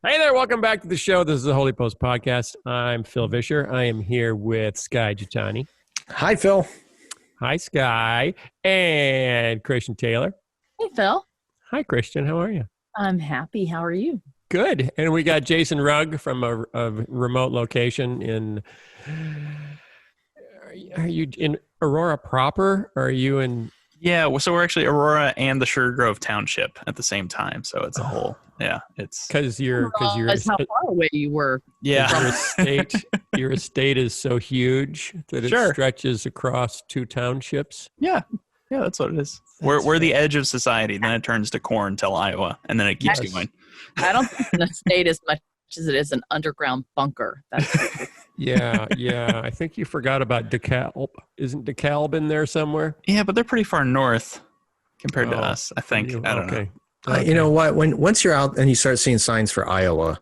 Hey there, welcome back to the show. This is the Holy Post Podcast. I'm Phil Vischer. I am here with Skye Jitani. Hi, Phil. Hi, Skye. And Christian Taylor. Hey, Phil. Hi, Christian. How are you? I'm happy. How are you? Good. And we got Jason Rugg from a remote location in... Are you in Aurora proper? Or are you in... Yeah, so we're actually Aurora and the Sugar Grove Township at the same time. So it's a whole, it's because you're That's how far away you were. Yeah, your estate is so huge that it stretches across two townships. Yeah, that's what it is. We're the edge of society. Then it turns to corn till Iowa, and then it keeps going. I don't think an estate as much as it is an underground bunker. That's Yeah. I think you forgot about DeKalb. Isn't DeKalb in there somewhere? Yeah, but they're pretty far north compared to us, I think. I don't know. Okay. You know what? Once you're out and you start seeing signs for Iowa,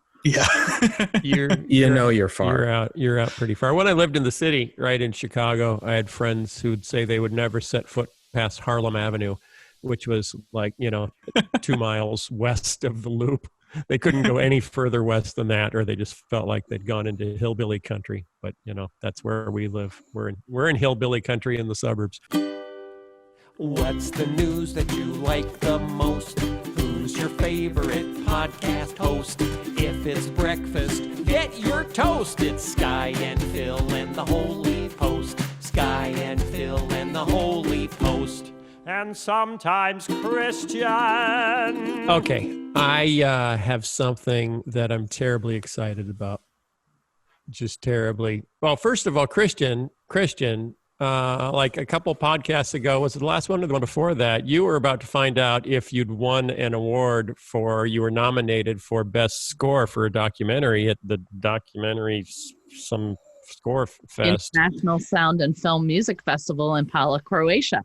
you're far. You're out pretty far. When I lived in the city, right in Chicago, I had friends who'd say they would never set foot past Harlem Avenue, which was 2 miles west of the Loop. They couldn't go any further west than that, or they just felt like they'd gone into hillbilly country. But that's where we live. We're in hillbilly country in the suburbs. What's the news that you like the most? Who's your favorite podcast host? If it's breakfast, get your toast. It's Skye and Phil and the Holy Post. Skye and Phil and the Holy Post. And sometimes Christian. Okay, I have something that I'm terribly excited about. Just terribly. Well, first of all, Christian, like a couple podcasts ago, was it the last one or the one before that? You were about to find out if you'd won an award you were nominated for best score for a documentary at the some score fest. International Sound and Film Music Festival in Pala, Croatia.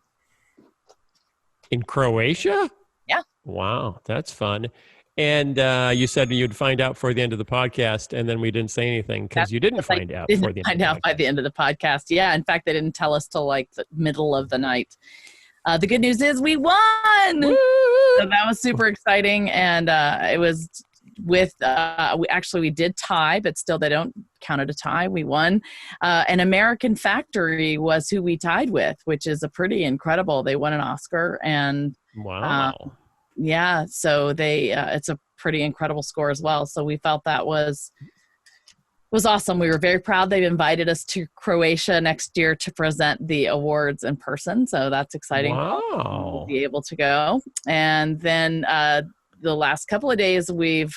In Croatia? Yeah. Wow, that's fun. And you said you'd find out for the end of the podcast, and then we didn't say anything because you didn't find out for the end. Find out by the end of the podcast. Yeah, in fact, they didn't tell us till like the middle of the night. The good news is we won. Woo! So that was super exciting, and it was with we did tie, but still they don't count it a tie. We won. An American Factory was who we tied with, which is a pretty incredible. They won an Oscar, and wow. Yeah, so they it's a pretty incredible score as well. So we felt that was awesome. We were very proud. They've invited us to Croatia next year to present the awards in person. So that's exciting. Wow. We'll be able to go. And then the last couple of days we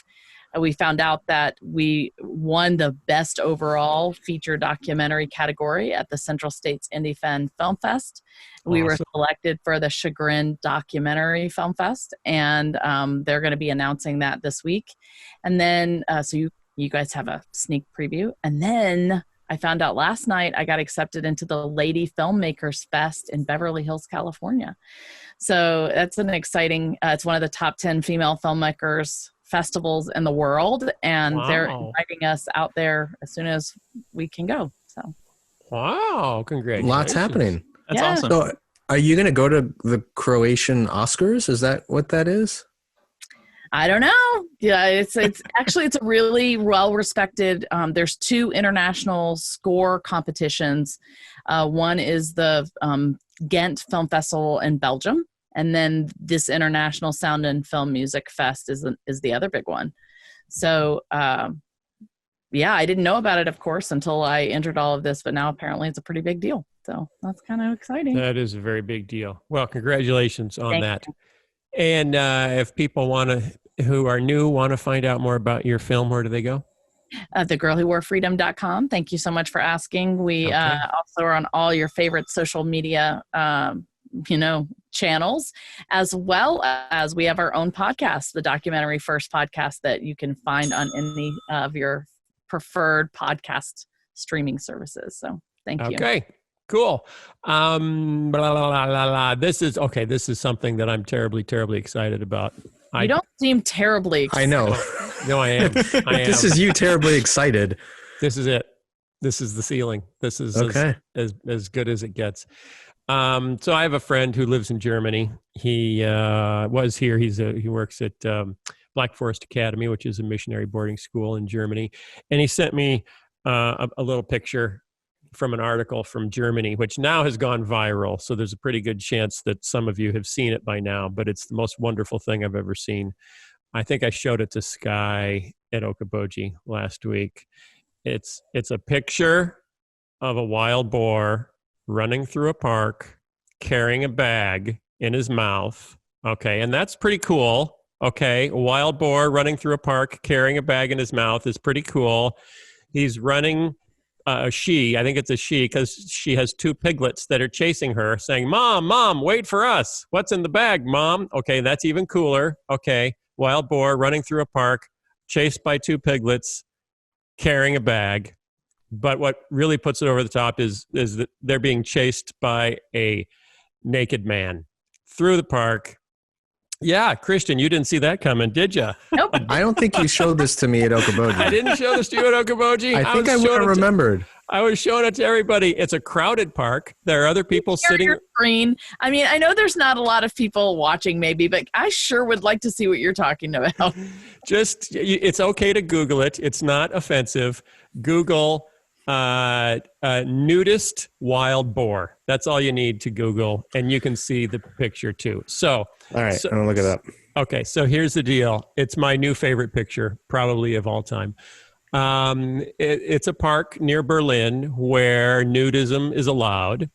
found out that we won the best overall feature documentary category at the Central States Indie Film Fest. We were selected for the Chagrin Documentary Film Fest, and they're going to be announcing that this week. And then, so you guys have a sneak preview. And then I found out last night I got accepted into the Lady Filmmakers Fest in Beverly Hills, California. So that's an exciting, it's one of the top 10 female filmmakers festivals in the world, and they're inviting us out there as soon as we can go. So congratulations. Lots happening. That's awesome. So are you going to go to the Croatian Oscars? Is that what that is? I don't know. Yeah, it's actually it's a really well respected. There's 2 international score competitions. One is the Ghent Film Festival in Belgium, and then this International Sound and Film Music Fest is the other big one. So I didn't know about it, of course, until I entered all of this, but now apparently it's a pretty big deal. So that's kind of exciting. That is a very big deal. Well, congratulations on that. You. And if people who are new want to find out more about your film, where do they go? thegirlwhoworefreedom.com. Thank you so much for asking. We also are on all your favorite social media channels, as well as we have our own podcast, the Documentary First podcast, that you can find on any of your preferred podcast streaming services. So thank you. Okay, cool. This is something that I'm terribly, terribly excited about. You don't seem terribly excited. I know. No, I am. This is you terribly excited. This is it. This is the ceiling. This is as good as it gets. So I have a friend who lives in Germany. He was here. He works at Black Forest Academy, which is a missionary boarding school in Germany. And he sent me a little picture from an article from Germany, which now has gone viral. So there's a pretty good chance that some of you have seen it by now, but it's the most wonderful thing I've ever seen. I think I showed it to Skye at Okoboji last week. It's a picture of a wild boar running through a park, carrying a bag in his mouth. Okay, and that's pretty cool. Okay, a wild boar running through a park, carrying a bag in his mouth is pretty cool. He's running I think it's a she, because she has two piglets that are chasing her, saying, Mom, wait for us. What's in the bag, Mom? Okay, that's even cooler. Okay, wild boar running through a park, chased by two piglets, carrying a bag. But what really puts it over the top is that they're being chased by a naked man through the park. Yeah, Christian, you didn't see that coming, did you? Nope. I don't think you showed this to me at Okoboji. I didn't show this to you at Okoboji. I think I would have remembered. I was showing it to everybody. It's a crowded park. There are other people sitting. Your screen. I mean, I know there's not a lot of people watching maybe, but I sure would like to see what you're talking about. It's okay to Google it. It's not offensive. Google nudist wild boar. That's all you need to Google, and you can see the picture too. So, all right, I'm gonna look it up. Okay, so here's the deal. It's my new favorite picture, probably of all time. It's a park near Berlin where nudism is allowed,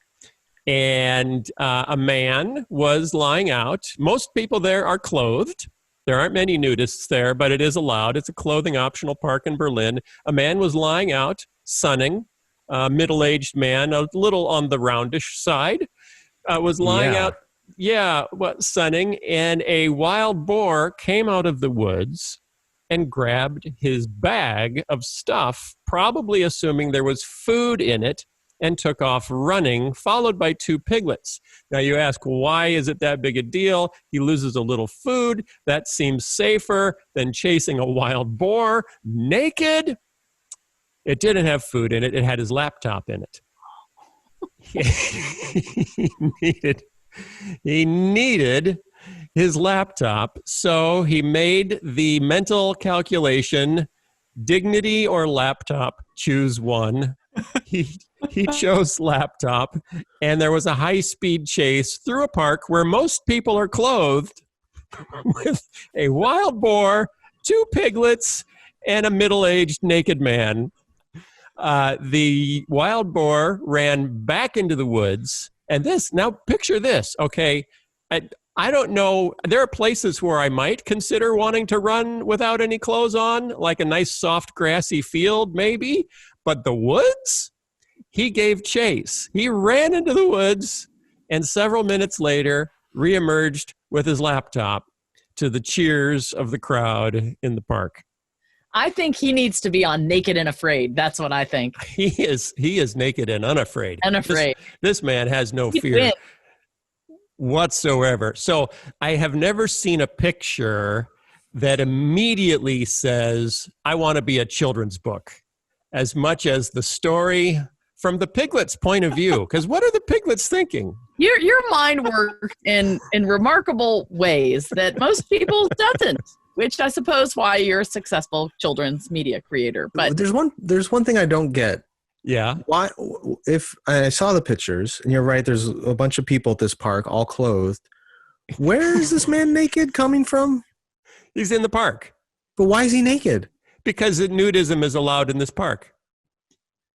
and a man was lying out. Most people there are clothed. There aren't many nudists there, but it is allowed. It's a clothing optional park in Berlin. A man was lying out, sunning. Middle-aged man, a little on the roundish side, was lying out. Yeah, sunning, and a wild boar came out of the woods and grabbed his bag of stuff, probably assuming there was food in it, and took off running, followed by two piglets. Now you ask, why is it that big a deal? He loses a little food. That seems safer than chasing a wild boar naked. It didn't have food in it. It had his laptop in it. He needed his laptop, so he made the mental calculation, dignity or laptop, choose one. He chose laptop, and there was a high-speed chase through a park where most people are clothed with a wild boar, two piglets, and a middle-aged naked man. The wild boar ran back into the woods. And now picture this, okay? I don't know. There are places where I might consider wanting to run without any clothes on, like a nice soft grassy field maybe. But the woods? He gave chase. He ran into the woods and several minutes later reemerged with his laptop to the cheers of the crowd in the park. I think he needs to be on Naked and Afraid. That's what I think. He is naked and unafraid. Unafraid. This man has no fear whatsoever. So I have never seen a picture that immediately says, I want to be a children's book, as much as the story from the piglets' point of view. Because what are the piglets thinking? Your mind works in remarkable ways that most people doesn't. Which I suppose why you're a successful children's media creator. But there's one thing I don't get. Yeah. Why? If I saw the pictures, and you're right, there's a bunch of people at this park, all clothed. Where is this man naked coming from? He's in the park. But why is he naked? Because nudism is allowed in this park.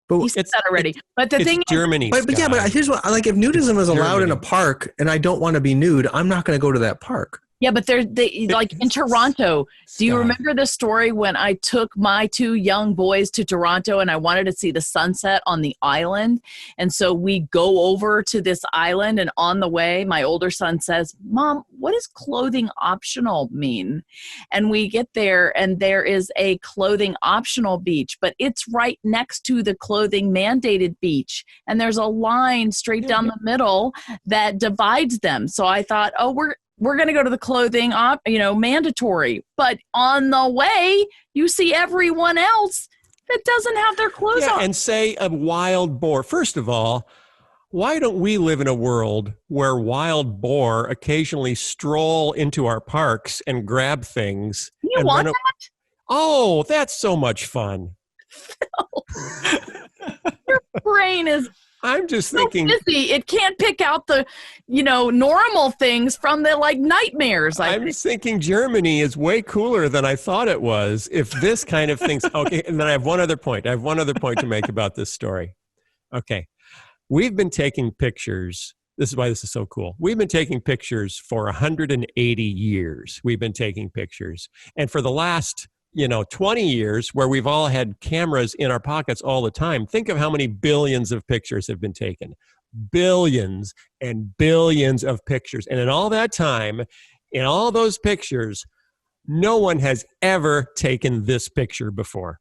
But he said that already. But the thing Germany. But yeah, but here's what: like, if nudism is allowed in a park, and I don't want to be nude, I'm not going to go to that park. Yeah, but they like in Toronto. Do you remember the story when I took my two young boys to Toronto and I wanted to see the sunset on the island? And so we go over to this island, and on the way, my older son says, Mom, what does clothing optional mean? And we get there, and there is a clothing optional beach, but it's right next to the clothing mandated beach. And there's a line straight down the middle that divides them. So I thought, we're going to go to the clothing, mandatory. But on the way, you see everyone else that doesn't have their clothes on. And say a wild boar. First of all, why don't we live in a world where wild boar occasionally stroll into our parks and grab things You and want run. Oh, that's so much fun. Your brain is I'm just so thinking. busy. It can't pick out the, normal things from the nightmares. I'm just thinking Germany is way cooler than I thought it was. If this kind of thing's okay, and then I have one other point. I have one other point to make about this story. Okay, we've been taking pictures. This is why this is so cool. We've been taking pictures for 180 years. We've been taking pictures, and for the last 20 years where we've all had cameras in our pockets all the time. Think of how many billions of pictures have been taken. Billions and billions of pictures. And in all that time, in all those pictures, no one has ever taken this picture before.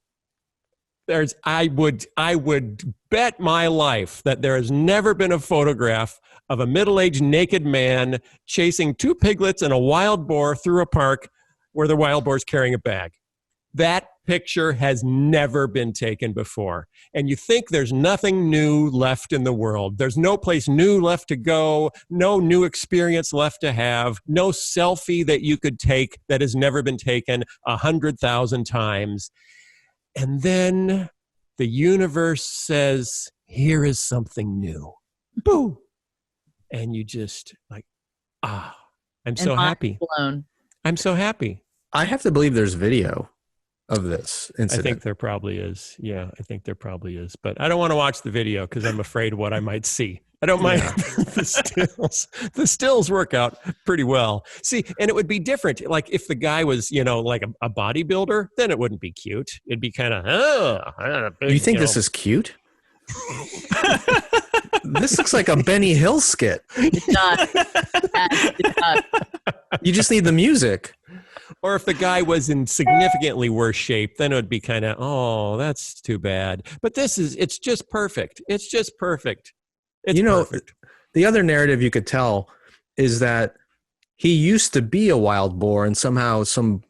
I would bet my life that there has never been a photograph of a middle-aged naked man chasing 2 piglets and a wild boar through a park where the wild boar's carrying a bag. That picture has never been taken before. And you think there's nothing new left in the world. There's no place new left to go, no new experience left to have, no selfie that you could take that has never been taken 100,000 times. And then the universe says, here is something new. Boom. And you just I'm so happy. Blown. I'm so happy. I have to believe there's video of this incident. I think there probably is. Yeah, I think there probably is. But I don't want to watch the video because I'm afraid of what I might see. I don't mind the stills. The stills work out pretty well. See, and it would be different. Like if the guy was, like a bodybuilder, then it wouldn't be cute. It'd be kind of, You think this is cute? This looks like a Benny Hill skit. It's not. It's not. You just need the music. Or if the guy was in significantly worse shape, then it would be kind of, oh, that's too bad. But it's just perfect. It's just perfect. It's perfect. The other narrative you could tell is that he used to be a wild boar and somehow some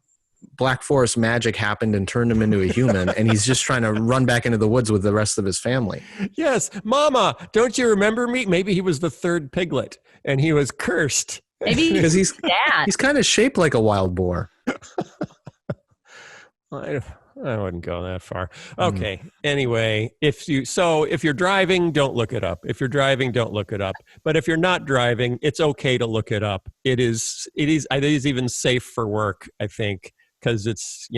Black Forest magic happened and turned him into a human, and he's just trying to run back into the woods with the rest of his family. Yes. Mama, don't you remember me? Maybe he was the 3rd piglet and he was cursed. Maybe Because he's dad. He's kind of shaped like a wild boar. I wouldn't go that far. Okay. Anyway, if you're driving, don't look it up. If you're driving, don't look it up. But if you're not driving, it's okay to look it up. It is even safe for work, I think, because it's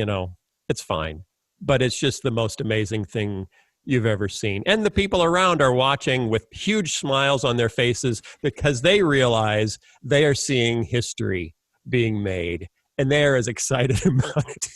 fine. But it's just the most amazing thing you've ever seen. And the people around are watching with huge smiles on their faces because they realize they are seeing history being made. And they're as excited about it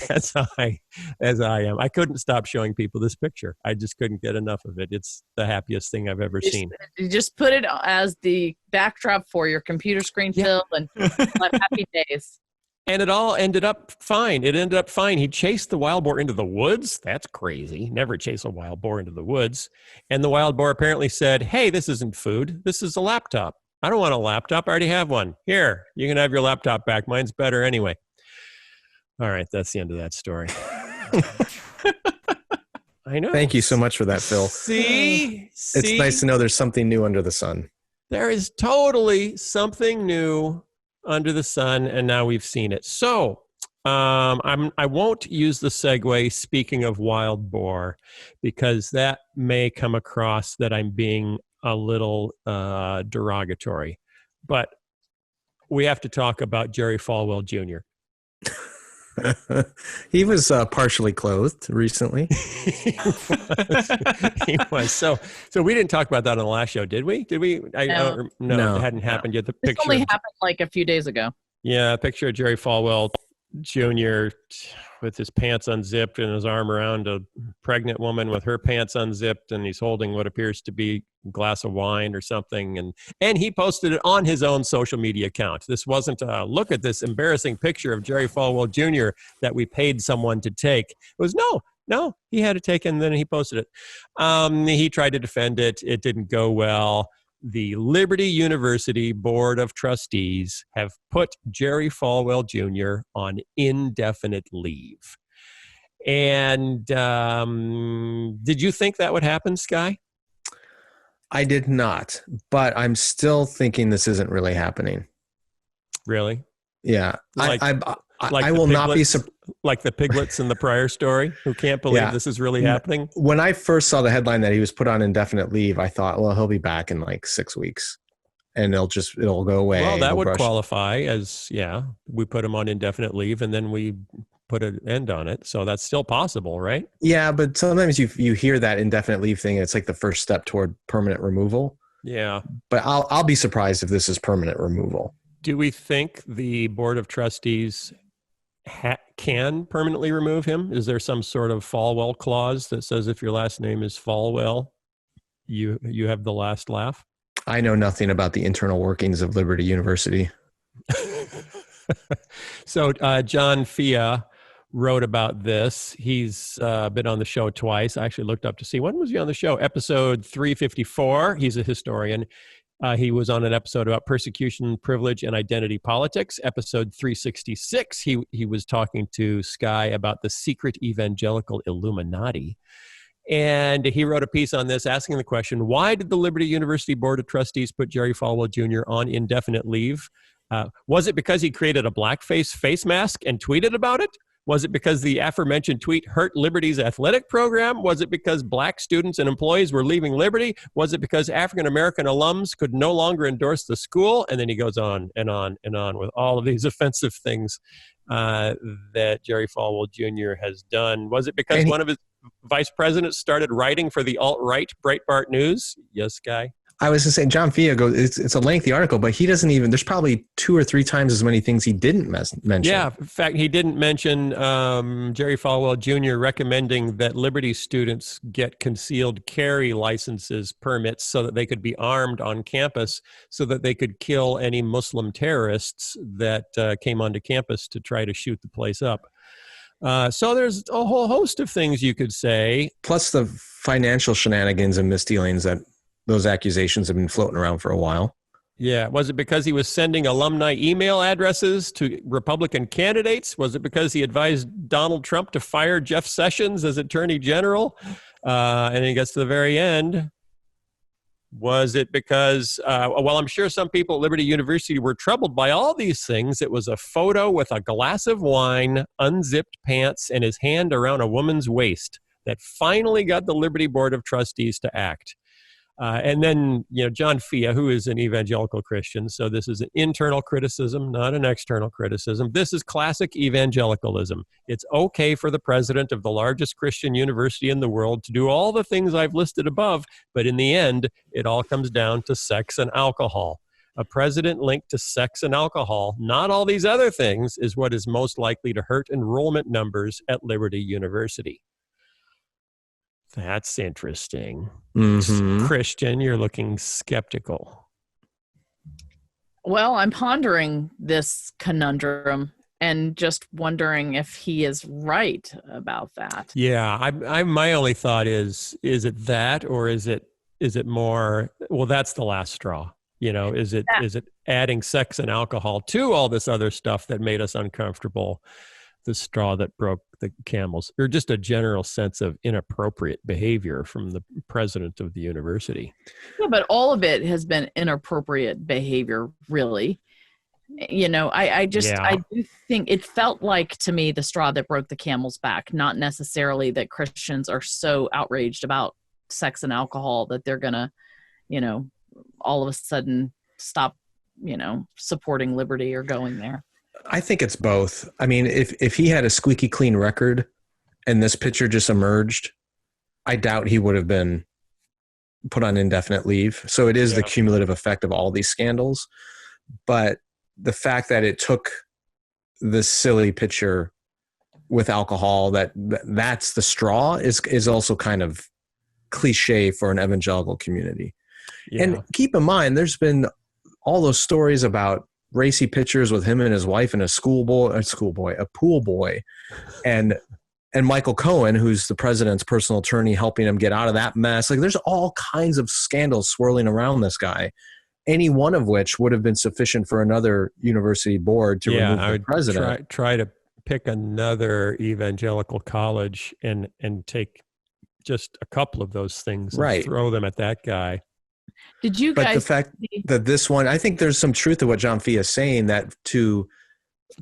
as I am. I couldn't stop showing people this picture. I just couldn't get enough of it. It's the happiest thing I've ever seen. You just put it as the backdrop for your computer screen fill and happy days. And it all ended up fine. It ended up fine. He chased the wild boar into the woods. That's crazy. Never chase a wild boar into the woods. And the wild boar apparently said, hey, this isn't food. This is a laptop. I don't want a laptop. I already have one. Here, you can have your laptop back. Mine's better anyway. All right, that's the end of that story. I know. Thank you so much for that, Phil. See? It's nice to know there's something new under the sun. There is totally something new under the sun, and now we've seen it. So I won't use the segue, speaking of wild boar, because that may come across that I'm being a little derogatory. But we have to talk about Jerry Falwell Jr. He was partially clothed recently. He was. So we didn't talk about that on the last show, did we? Did we? No, it hadn't happened yet. The This picture only happened like a few days ago. Yeah, a picture of Jerry Falwell Jr. with his pants unzipped and his arm around a pregnant woman with her pants unzipped, and he's holding what appears to be a glass of wine or something. And he posted it on his own social media account. This wasn't a look at this embarrassing picture of Jerry Falwell Jr. that we paid someone to take. It was no, he had it taken, and then he posted it. He tried to defend it. It didn't go well. The Liberty University Board of Trustees have put Jerry Falwell Jr. on indefinite leave. And did you think that would happen, Skye? I did not, but I'm still thinking this isn't really happening. Really? Yeah. Like, I will not be like the piglets in the prior story who can't believe this is really happening. When I first saw the headline that he was put on indefinite leave, I thought, well, he'll be back in like 6 weeks and it'll go away. Well, that would qualify as, we put him on indefinite leave and then we put an end on it. So that's still possible, right? Yeah, but sometimes you hear that indefinite leave thing. It's like the first step toward permanent removal. Yeah. But I'll be surprised if this is permanent removal. Do we think the Board of Trustees can permanently remove him? Is there some sort of Falwell clause that says if your last name is Falwell, you have the last laugh? I know nothing about the internal workings of Liberty University. So John Fia wrote about this. He's been on the show twice. I actually looked up to see when was he on the show. Episode 354. He's a historian. He was on an episode about persecution, privilege, and identity politics. Episode 366, he was talking to Skye about the secret evangelical Illuminati. And he wrote a piece on this asking the question, why did the Liberty University Board of Trustees put Jerry Falwell Jr. on indefinite leave? Was it because he created a blackface face mask and tweeted about it? Was it because the aforementioned tweet hurt Liberty's athletic program? Was it because black students and employees were leaving Liberty? Was it because African-American alums could no longer endorse the school? And then he goes on and on and on with all of these offensive things that Jerry Falwell Jr. has done. Was it because one of his vice presidents started writing for the alt-right Breitbart News? Yes, Guy? I was going to say, John Fia goes, it's a lengthy article, but he doesn't even, there's probably 2 or 3 times as many things he didn't mention. Yeah, in fact, he didn't mention Jerry Falwell Jr. recommending that Liberty students get concealed carry licenses, permits, so that they could be armed on campus, so that they could kill any Muslim terrorists that came onto campus to try to shoot the place up. So there's a whole host of things you could say. Plus the financial shenanigans and misdealings that those accusations have been floating around for a while. Yeah. Was it because he was sending alumni email addresses to Republican candidates? Was it because he advised Donald Trump to fire Jeff Sessions as Attorney General? And then he gets to the very end. Was it because, well, I'm sure some people at Liberty University were troubled by all these things. It was a photo with a glass of wine, unzipped pants, and his hand around a woman's waist that finally got the Liberty Board of Trustees to act. And then, John Fia, who is an evangelical Christian, so this is an internal criticism, not an external criticism. This is classic evangelicalism. It's okay for the president of the largest Christian university in the world to do all the things I've listed above, but in the end, it all comes down to sex and alcohol. A president linked to sex and alcohol, not all these other things, is what is most likely to hurt enrollment numbers at Liberty University. That's interesting. Mm-hmm. Christian, you're looking skeptical. Well, I'm pondering this conundrum and just wondering if he is right about that. Yeah, I my only thought is it that, or is it more? Well, that's the last straw. Is it adding sex and alcohol to all this other stuff that made us uncomfortable? The straw that broke the camels, or just a general sense of inappropriate behavior from the president of the university. Yeah, but all of it has been inappropriate behavior, really. I do think it felt like to me the straw that broke the camel's back, not necessarily that Christians are so outraged about sex and alcohol that they're gonna, all of a sudden stop, supporting liberty or going there. I think it's both. I mean, if he had a squeaky clean record and this picture just emerged, I doubt he would have been put on indefinite leave. So it is the cumulative effect of all these scandals. But the fact that it took this silly picture with alcohol, that's the straw, is also kind of cliche for an evangelical community. Yeah. And keep in mind, there's been all those stories about racy pictures with him and his wife and a pool boy, and Michael Cohen, who's the president's personal attorney, helping him get out of that mess. Like, there's all kinds of scandals swirling around this guy, any one of which would have been sufficient for another university board to remove the president. I would try to pick another evangelical college and take just a couple of those things and throw them at that guy. Did you guys? But the fact that this one, I think there's some truth to what John Fia is saying, that to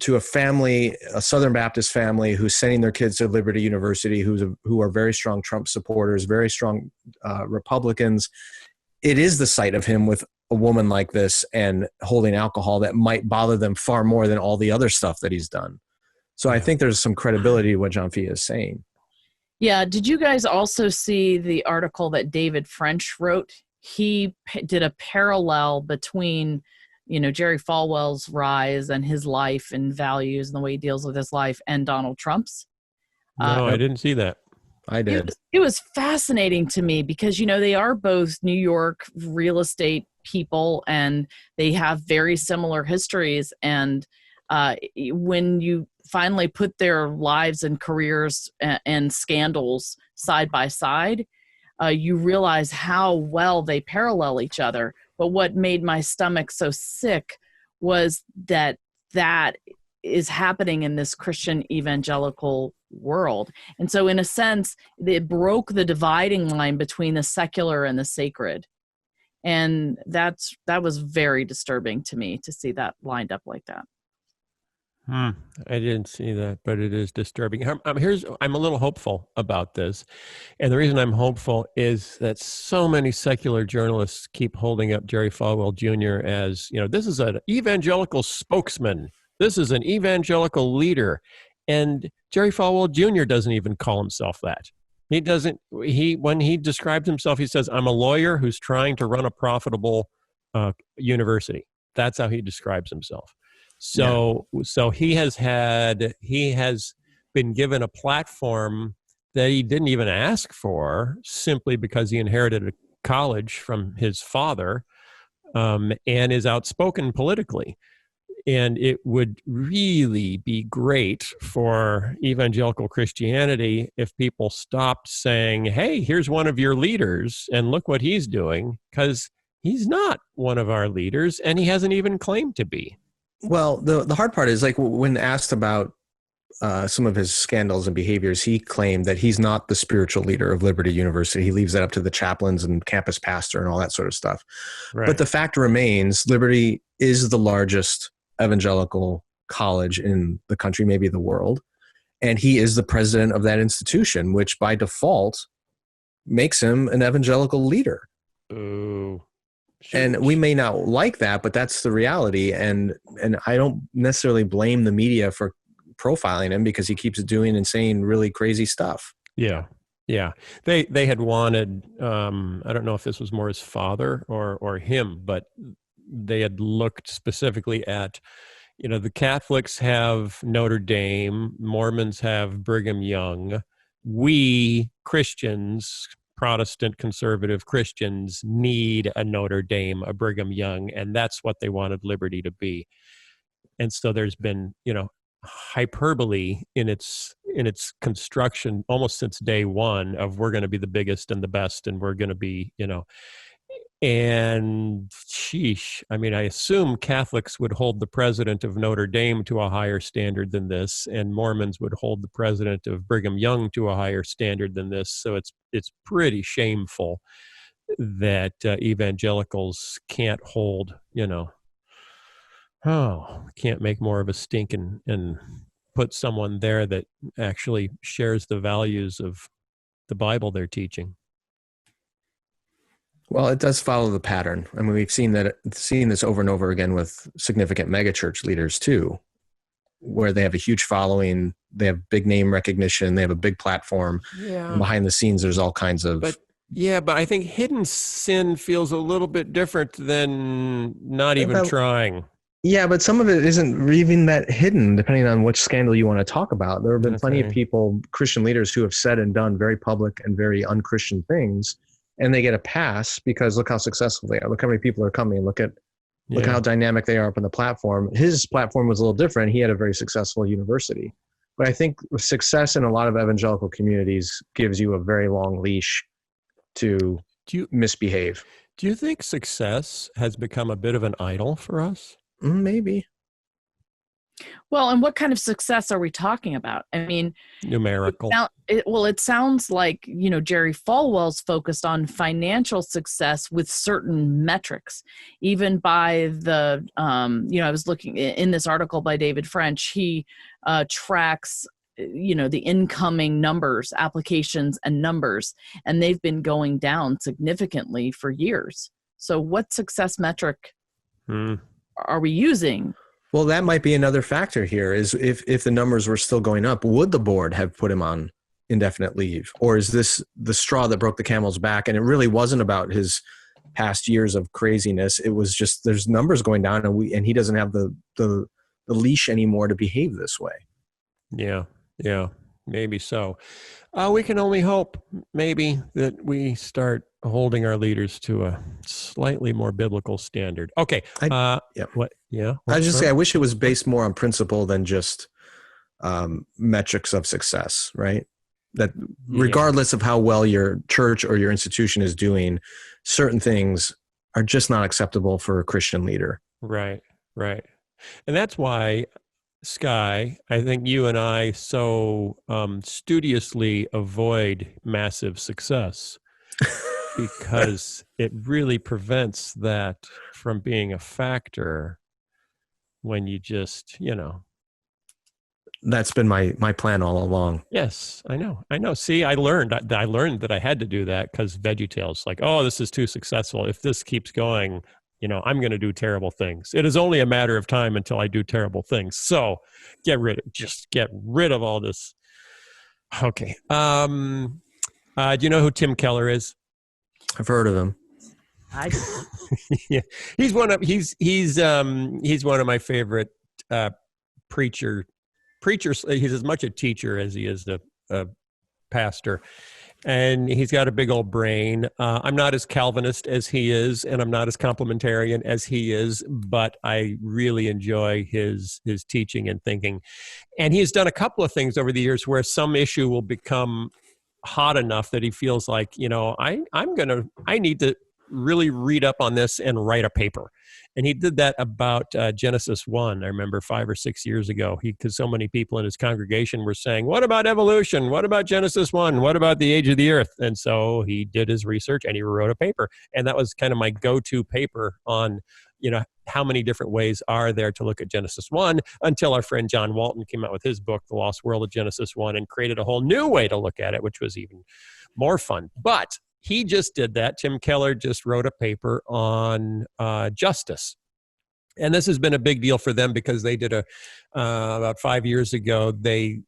to a family, a Southern Baptist family who's sending their kids to Liberty University, who are very strong Trump supporters, very strong Republicans. It is the sight of him with a woman like this and holding alcohol that might bother them far more than all the other stuff that he's done. So I think there's some credibility to what John Fia is saying. Yeah. Did you guys also see the article that David French wrote? He did a parallel between, Jerry Falwell's rise and his life and values and the way he deals with his life and Donald Trump's. No, I didn't see that. I did. It was fascinating to me because, they are both New York real estate people and they have very similar histories. And when you finally put their lives and careers and scandals side by side, you realize how well they parallel each other. But what made my stomach so sick was that is happening in this Christian evangelical world. And so in a sense, it broke the dividing line between the secular and the sacred. And that was very disturbing to me to see that lined up like that. I didn't see that, but it is disturbing. I'm a little hopeful about this. And the reason I'm hopeful is that so many secular journalists keep holding up Jerry Falwell Jr. as, this is an evangelical spokesman. This is an evangelical leader. And Jerry Falwell Jr. doesn't even call himself that. When he describes himself, he says, I'm a lawyer who's trying to run a profitable university. That's how he describes himself. So he has been given a platform that he didn't even ask for simply because he inherited a college from his father and is outspoken politically. And it would really be great for evangelical Christianity if people stopped saying, hey, here's one of your leaders and look what he's doing, because he's not one of our leaders and he hasn't even claimed to be. Well, the hard part is, like, when asked about some of his scandals and behaviors, he claimed that he's not the spiritual leader of Liberty University. He leaves that up to the chaplains and campus pastor and all that sort of stuff. Right. But the fact remains, Liberty is the largest evangelical college in the country, maybe the world. And he is the president of that institution, which by default makes him an evangelical leader. Ooh. And we may not like that, but that's the reality. And I don't necessarily blame the media for profiling him because he keeps doing and saying really crazy stuff. Yeah. Yeah. They had wanted, I don't know if this was more his father or him, but they had looked specifically at, the Catholics have Notre Dame, Mormons have Brigham Young. We Christians, Protestant conservative Christians, need a Notre Dame, a Brigham Young, and that's what they wanted Liberty to be. And so there's been, hyperbole in its construction almost since day one of we're going to be the biggest and the best, and we're going to be, and sheesh, I assume Catholics would hold the president of Notre Dame to a higher standard than this, and Mormons would hold the president of Brigham Young to a higher standard than this. So it's pretty shameful that evangelicals can't hold, can't make more of a stink and put someone there that actually shares the values of the Bible they're teaching. Well, it does follow the pattern. We've seen this over and over again with significant megachurch leaders too, where they have a huge following, they have big name recognition, they have a big platform. Yeah. And behind the scenes, there's all kinds of. But I think hidden sin feels a little bit different than not even trying. Yeah, but some of it isn't even that hidden, depending on which scandal you want to talk about. There have been plenty of people, Christian leaders, who have said and done very public and very unchristian things. And they get a pass because look how successful they are. Look how many people are coming. Look how dynamic they are up on the platform. His platform was a little different. He had a very successful university. But I think success in a lot of evangelical communities gives you a very long leash to misbehave. Do you think success has become a bit of an idol for us? Maybe. Well, and what kind of success are we talking about? I mean, Numerical. it sounds like, Jerry Falwell's focused on financial success with certain metrics. Even by the, I was looking in this article by David French, he tracks, the incoming numbers, applications and numbers, and they've been going down significantly for years. So what success metric are we using? Well, that might be another factor here is if the numbers were still going up, would the board have put him on indefinite leave? Or is this the straw that broke the camel's back? And it really wasn't about his past years of craziness. It was just there's numbers going down and he doesn't have the leash anymore to behave this way. Yeah, maybe so. We can only hope maybe that we start holding our leaders to a slightly more biblical standard. Okay. What? Yeah. I was just say, I wish it was based more on principle than just metrics of success, right? That regardless of how well your church or your institution is doing, certain things are just not acceptable for a Christian leader. Right. And that's why, Skye, I think you and I so studiously avoid massive success because it really prevents that from being a factor when you just, That's been my plan all along. Yes, I know. See, I learned that I had to do that because VeggieTales like, oh, this is too successful. If this keeps going, I'm going to do terrible things. It is only a matter of time until I do terrible things. So get rid of all this. Okay. Do you know who Tim Keller is? I've heard of him. Yeah, he's one of my favorite preachers. He's as much a teacher as he is a pastor. And he's got a big old brain. I'm not as Calvinist as he is, and I'm not as complementarian as he is, but I really enjoy his teaching and thinking. And he has done a couple of things over the years where some issue will become hot enough that he feels like, I need to really read up on this and write a paper. And he did that about Genesis 1. I remember 5 or 6 years ago, because so many people in his congregation were saying, what about evolution? What about Genesis 1? What about the age of the earth? And so he did his research and he wrote a paper. And that was kind of my go-to paper on, how many different ways are there to look at Genesis 1 until our friend John Walton came out with his book, The Lost World of Genesis 1, and created a whole new way to look at it, which was even more fun. But he just did that. Tim Keller just wrote a paper on justice. And this has been a big deal for them because they did about 5 years ago, they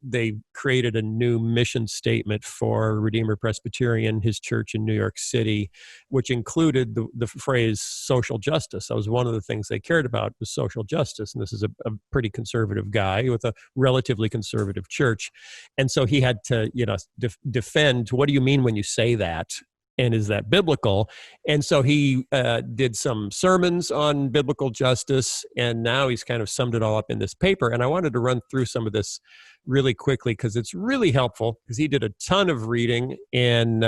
created a new mission statement for Redeemer Presbyterian, his church in New York City, which included the phrase social justice. That was one of the things they cared about, was social justice. And this is a pretty conservative guy with a relatively conservative church. And so he had to, defend, what do you mean when you say that? And is that biblical? And so he did some sermons on biblical justice, and now he's kind of summed it all up in this paper. And I wanted to run through some of this really quickly because it's really helpful, because he did a ton of reading and,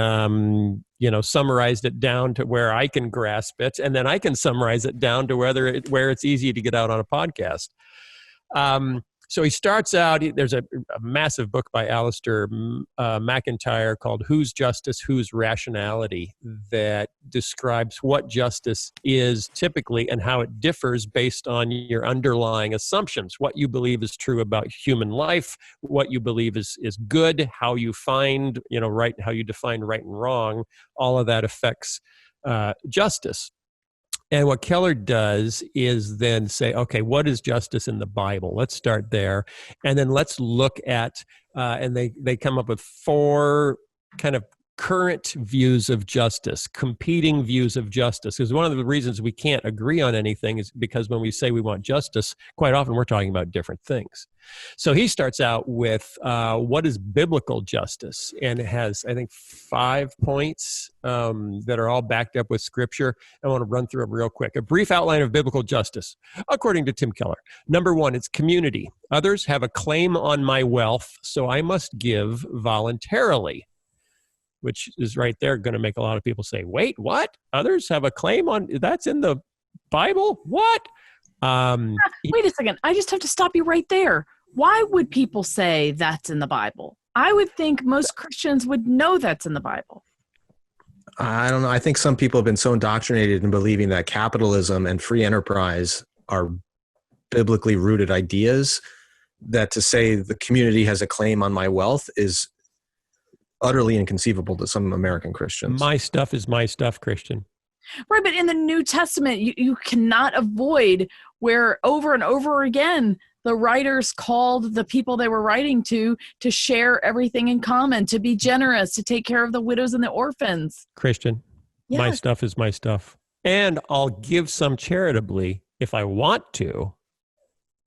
summarized it down to where I can grasp it, and then I can summarize it down to where it's easy to get out on a podcast. So he starts out, there's a massive book by Alistair McIntyre called Whose Justice, Whose Rationality, that describes what justice is typically and how it differs based on your underlying assumptions, what you believe is true about human life, what you believe is good, how you find, right, how you define right and wrong. All of that affects justice. And what Keller does is then say, okay, what is justice in the Bible? Let's start there. And then let's look at, and they come up with 4 kind of current views of justice, competing views of justice. Because one of the reasons we can't agree on anything is because when we say we want justice, quite often we're talking about different things. So he starts out with what is biblical justice? And it has, I think, 5 points that are all backed up with scripture. I want to run through them real quick. A brief outline of biblical justice, according to Tim Keller. Number 1, it's community. Others have a claim on my wealth, so I must give voluntarily. Which is right there going to make a lot of people say, wait, what? Others have a claim on, that's in the Bible? What? Wait a second. I just have to stop you right there. Why would people say that's in the Bible? I would think most Christians would know that's in the Bible. I don't know. I think some people have been so indoctrinated in believing that capitalism and free enterprise are biblically rooted ideas that to say the community has a claim on my wealth is utterly inconceivable to some American Christians. My stuff is my stuff, Christian. Right, but in the New Testament, you cannot avoid where over and over again, the writers called the people they were writing to share everything in common, to be generous, to take care of the widows and the orphans. Christian, my Yes. stuff is my stuff. And I'll give some charitably if I want to,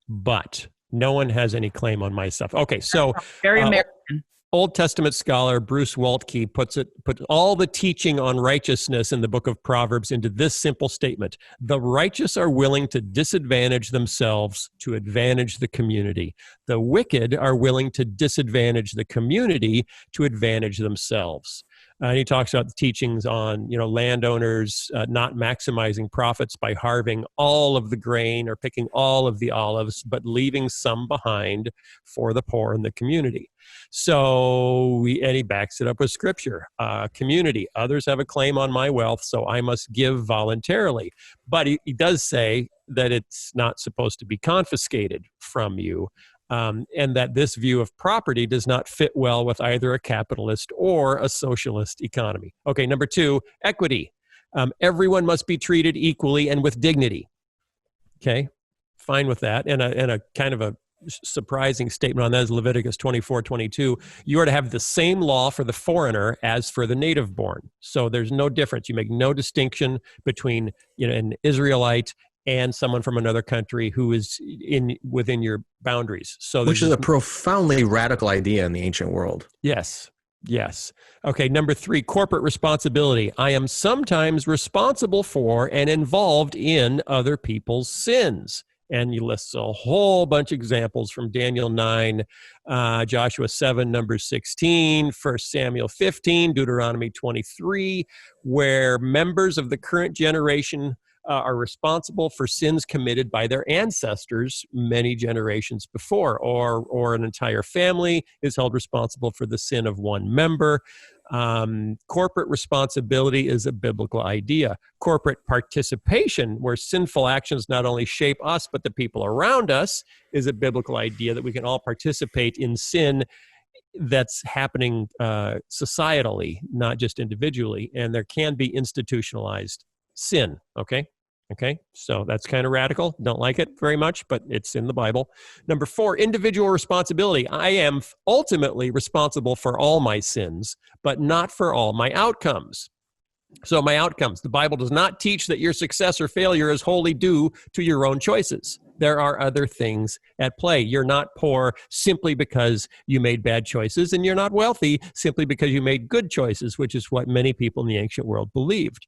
but no one has any claim on my stuff. Okay, so Very American. Old Testament scholar Bruce Waltke put all the teaching on righteousness in the book of Proverbs into this simple statement: the righteous are willing to disadvantage themselves to advantage the community. The wicked are willing to disadvantage the community to advantage themselves. And he talks about the teachings on, landowners not maximizing profits by harvesting all of the grain or picking all of the olives, but leaving some behind for the poor in the community. So, and he backs it up with scripture. Community, others have a claim on my wealth, so I must give voluntarily. But he does say that it's not supposed to be confiscated from you. And that this view of property does not fit well with either a capitalist or a socialist economy. Okay, number 2, equity. Everyone must be treated equally and with dignity. Okay, fine with that. And a kind of a surprising statement on that is Leviticus 24:22. You are to have the same law for the foreigner as for the native born. So there's no difference. You make no distinction between an Israelite and someone from another country who is within your boundaries. So which is a profoundly radical idea in the ancient world. Yes. Okay, number 3, corporate responsibility. I am sometimes responsible for and involved in other people's sins. And you list a whole bunch of examples from Daniel 9, Joshua 7, Numbers 16, 1 Samuel 15, Deuteronomy 23, where members of the current generation are responsible for sins committed by their ancestors many generations before, or an entire family is held responsible for the sin of one member. Corporate responsibility is a biblical idea. Corporate participation, where sinful actions not only shape us, but the people around us, is a biblical idea that we can all participate in sin that's happening societally, not just individually, and there can be institutionalized sin. Okay, so that's kind of radical. Don't like it very much, but it's in the Bible. Number 4, individual responsibility. I am ultimately responsible for all my sins, but not for all my outcomes. So my outcomes, the Bible does not teach that your success or failure is wholly due to your own choices. There are other things at play. You're not poor simply because you made bad choices, and you're not wealthy simply because you made good choices, which is what many people in the ancient world believed.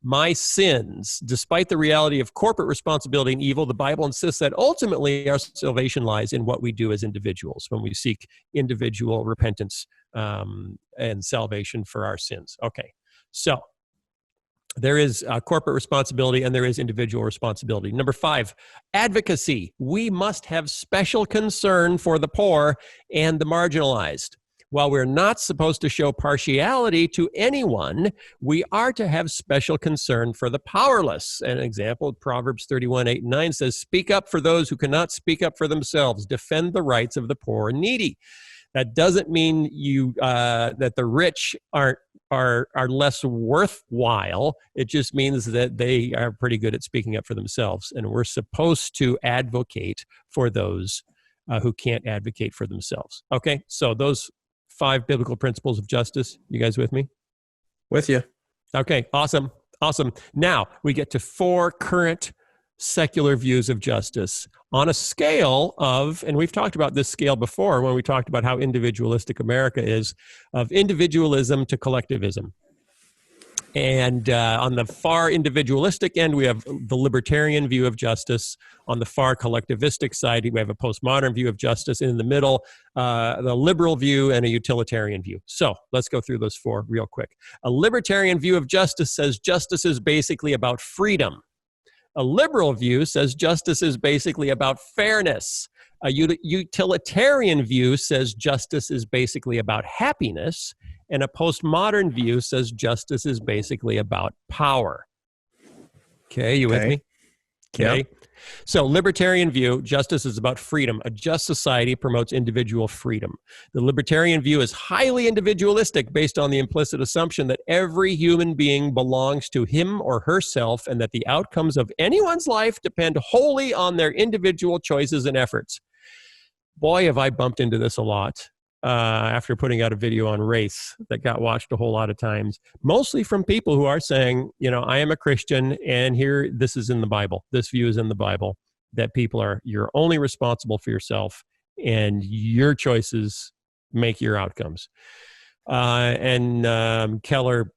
My sins, despite the reality of corporate responsibility and evil, the Bible insists that ultimately our salvation lies in what we do as individuals when we seek individual repentance and salvation for our sins. Okay, so there is corporate responsibility and there is individual responsibility. Number 5, advocacy. We must have special concern for the poor and the marginalized. While we're not supposed to show partiality to anyone, we are to have special concern for the powerless. An example, Proverbs 31:8-9 says, speak up for those who cannot speak up for themselves. Defend the rights of the poor and needy. That doesn't mean that the rich are less worthwhile. It just means that they are pretty good at speaking up for themselves. And we're supposed to advocate for those who can't advocate for themselves. Okay, so those 5 biblical principles of justice. You guys with me? With you. Okay, awesome. Now we get to 4 current secular views of justice on a scale of, and we've talked about this scale before when we talked about how individualistic America is, of individualism to collectivism. And on the far individualistic end, we have the libertarian view of justice. On the far collectivistic side, we have a postmodern view of justice. And in the middle, the liberal view and a utilitarian view. So let's go through those 4 real quick. A libertarian view of justice says justice is basically about freedom. A liberal view says justice is basically about fairness. A utilitarian view says justice is basically about happiness. And a postmodern view says justice is basically about power. Okay, you with me? Okay. Yeah. So, libertarian view, justice is about freedom. A just society promotes individual freedom. The libertarian view is highly individualistic based on the implicit assumption that every human being belongs to him or herself and that the outcomes of anyone's life depend wholly on their individual choices and efforts. Boy, have I bumped into this a lot after putting out a video on race that got watched a whole lot of times, mostly from people who are saying, I am a Christian and this is in the Bible. This view is in the Bible, that you're only responsible for yourself and your choices make your outcomes. And Keller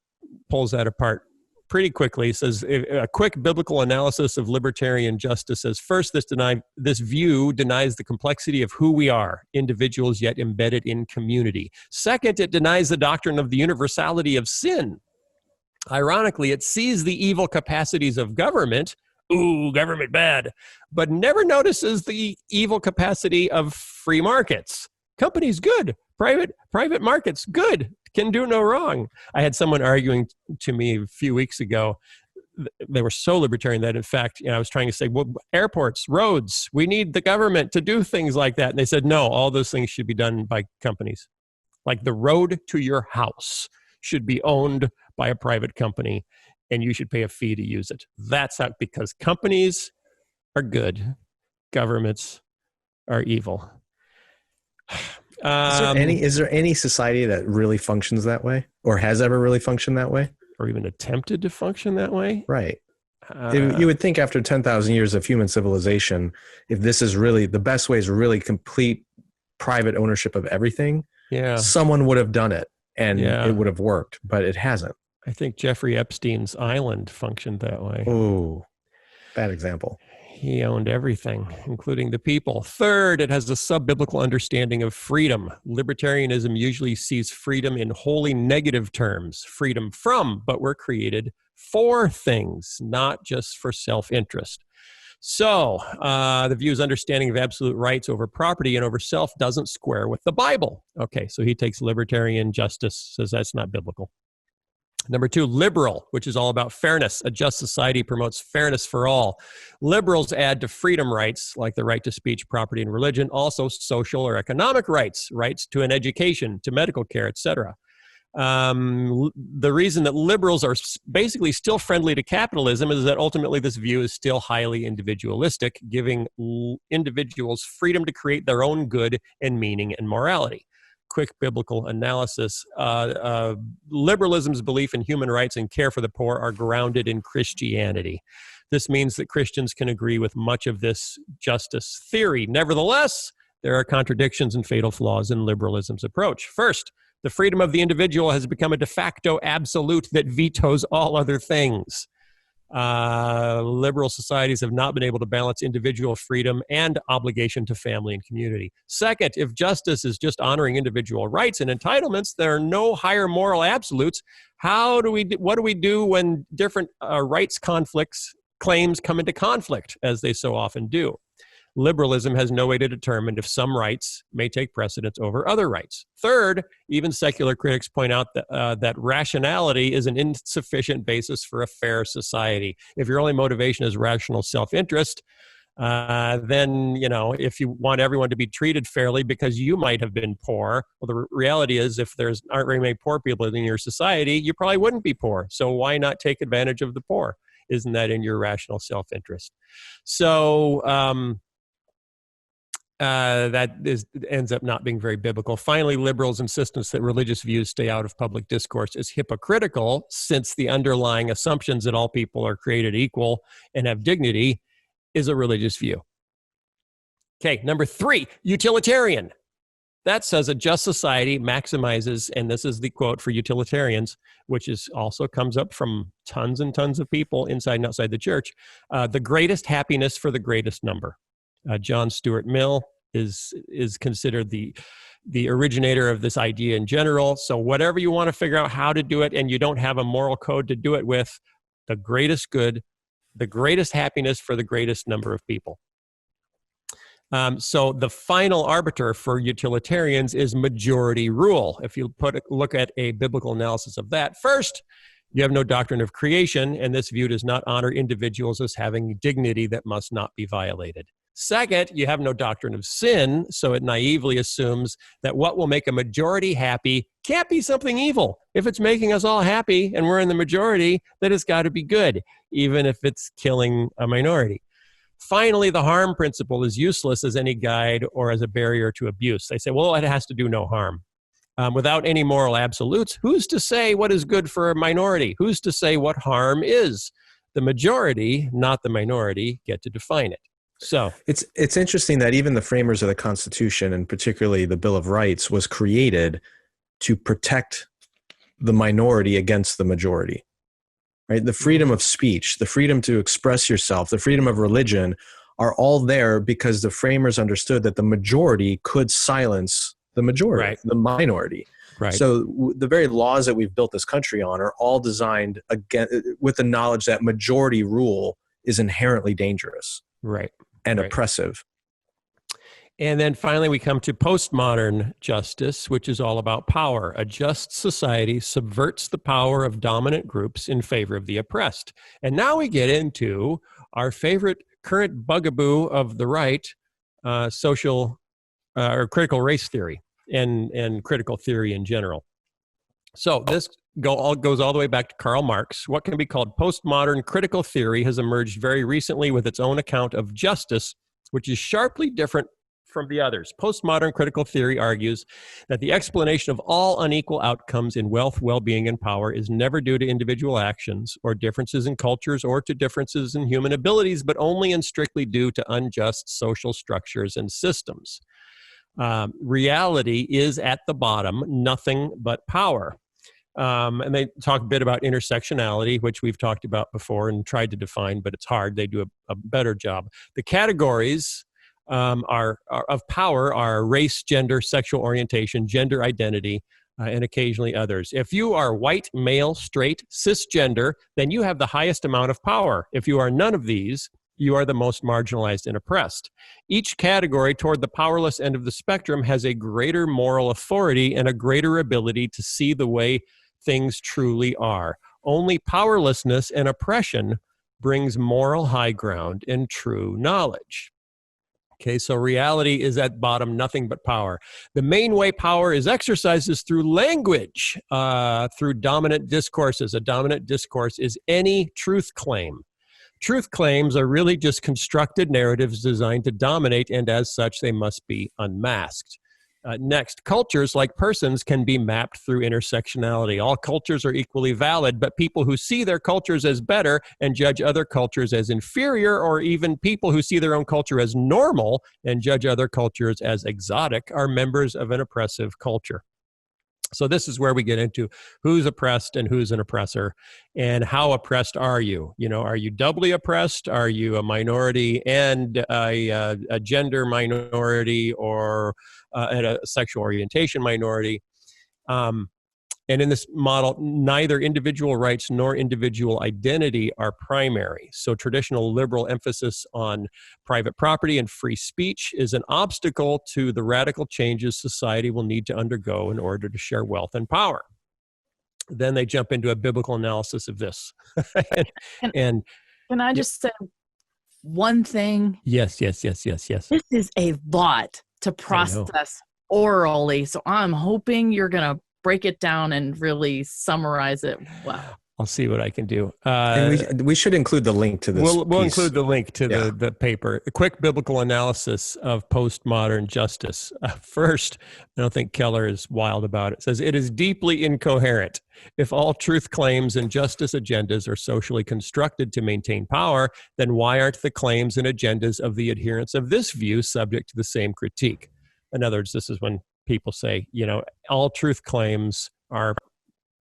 pulls that apart pretty quickly. He says a quick biblical analysis of libertarian justice says, first, this view denies the complexity of who we are, individuals yet embedded in community. Second, it denies the doctrine of the universality of sin. Ironically, it sees the evil capacities of government, ooh, government bad, but never notices the evil capacity of free markets. Companies good, private markets good, can do no wrong. I had someone arguing to me a few weeks ago. They were so libertarian that, in fact, I was trying to say, well, airports, roads, we need the government to do things like that. And they said, no, all those things should be done by companies. Like the road to your house should be owned by a private company, and you should pay a fee to use it. That's how, because companies are good, governments are evil. Is there any society that really functions that way or has ever really functioned that way? Or even attempted to function that way? Right. You would think after 10,000 years of human civilization, if this is really, the best way is really complete private ownership of everything, someone would have done it and it would have worked, but it hasn't. I think Jeffrey Epstein's island functioned that way. Oh, bad example. He owned everything, including the people. Third, it has a sub-biblical understanding of freedom. Libertarianism usually sees freedom in wholly negative terms. Freedom from, but we're created for things, not just for self-interest. So the view's understanding of absolute rights over property and over self doesn't square with the Bible. Okay, so he takes libertarian justice, says that's not biblical. Number two, liberal, which is all about fairness. A just society promotes fairness for all. Liberals add to freedom rights, like the right to speech, property, and religion, also social or economic rights, rights to an education, to medical care, etc. The reason that liberals are basically still friendly to capitalism is that ultimately this view is still highly individualistic, giving individuals freedom to create their own good and meaning and morality. Quick biblical analysis. Liberalism's belief in human rights and care for the poor are grounded in Christianity. This means that Christians can agree with much of this justice theory. Nevertheless, there are contradictions and fatal flaws in liberalism's approach. First, the freedom of the individual has become a de facto absolute that vetoes all other things. Liberal societies have not been able to balance individual freedom and obligation to family and community. Second, if justice is just honoring individual rights and entitlements, there are no higher moral absolutes. What do we do when different rights claims come into conflict, as they so often do? Liberalism has no way to determine if some rights may take precedence over other rights. Third, even secular critics point out that rationality is an insufficient basis for a fair society. If your only motivation is rational self-interest, then, if you want everyone to be treated fairly because you might have been poor, well, the reality is if there aren't very many poor people in your society, you probably wouldn't be poor. So why not take advantage of the poor? Isn't that in your rational self-interest? So, ends up not being very biblical. Finally, liberals' insistence that religious views stay out of public discourse is hypocritical, since the underlying assumptions that all people are created equal and have dignity is a religious view. Okay, number three, utilitarian. That says a just society maximizes, and this is the quote for utilitarians, which is also comes up from tons and tons of people inside and outside the church, the greatest happiness for the greatest number. John Stuart Mill is considered the originator of this idea in general. So whatever you want to figure out how to do it and you don't have a moral code to do it with, the greatest good the greatest happiness for the greatest number of people. So the final arbiter for utilitarians is majority rule. If you look at a biblical analysis of that, first, you have no doctrine of creation, and this view does not honor individuals as having dignity that must not be violated. Second, you have no doctrine of sin, so it naively assumes that what will make a majority happy can't be something evil. If it's making us all happy and we're in the majority, then it's got to be good, even if it's killing a minority. Finally, the harm principle is useless as any guide or as a barrier to abuse. They say, well, it has to do no harm. Without any moral absolutes, who's to say what is good for a minority? Who's to say what harm is? The majority, not the minority, get to define it. So it's interesting that even the framers of the Constitution, and particularly the Bill of Rights, was created to protect the minority against the majority. Right? The freedom of speech, the freedom to express yourself, the freedom of religion are all there because the framers understood that the majority could silence the majority, right, the minority. Right. So the very laws that we've built this country on are all designed again with the knowledge that majority rule is inherently dangerous, right, and right, oppressive. And then finally, we come to postmodern justice, which is all about power. A just society subverts the power of dominant groups in favor of the oppressed. And now we get into our favorite current bugaboo of the right, social or critical race theory and critical theory in general. So this goes all the way back to Karl Marx. What can be called postmodern critical theory has emerged very recently with its own account of justice, which is sharply different from the others. Postmodern critical theory argues that the explanation of all unequal outcomes in wealth, well-being, and power is never due to individual actions or differences in cultures or to differences in human abilities, but only and strictly due to unjust social structures and systems. Reality is at the bottom nothing but power. And they talk a bit about intersectionality, which we've talked about before and tried to define, but it's hard. They do a better job. The categories are of power are race, gender, sexual orientation, gender identity, and occasionally others. If you are white, male, straight, cisgender, then you have the highest amount of power. If you are none of these, you are the most marginalized and oppressed. Each category toward the powerless end of the spectrum has a greater moral authority and a greater ability to see the way things truly are. Only powerlessness and oppression brings moral high ground and true knowledge. Okay, so reality is at bottom nothing but power. The main way power is exercised is through language, through dominant discourses. A dominant discourse is any truth claim. Truth claims are really just constructed narratives designed to dominate, and as such, they must be unmasked. Next, cultures, like persons, can be mapped through intersectionality. All cultures are equally valid, but people who see their cultures as better and judge other cultures as inferior, or even people who see their own culture as normal and judge other cultures as exotic, are members of an oppressive culture. So this is where we get into who's oppressed and who's an oppressor, and how oppressed are you? You know, are you doubly oppressed? Are you a minority and a gender minority, or a sexual orientation minority? And in this model, neither individual rights nor individual identity are primary. So traditional liberal emphasis on private property and free speech is an obstacle to the radical changes society will need to undergo in order to share wealth and power. Then they jump into a biblical analysis of this. and can I just say one thing? Yes. This is a lot to process orally. So I'm hoping you're going to break it down and really summarize it well. I'll see what I can do. And we should include the link to this. We'll include the link to the paper. A quick biblical analysis of postmodern justice. First, I don't think Keller is wild about it. It says, it is deeply incoherent. If all truth claims and justice agendas are socially constructed to maintain power, then why aren't the claims and agendas of the adherents of this view subject to the same critique? In other words, this is when people say, you know, all truth claims are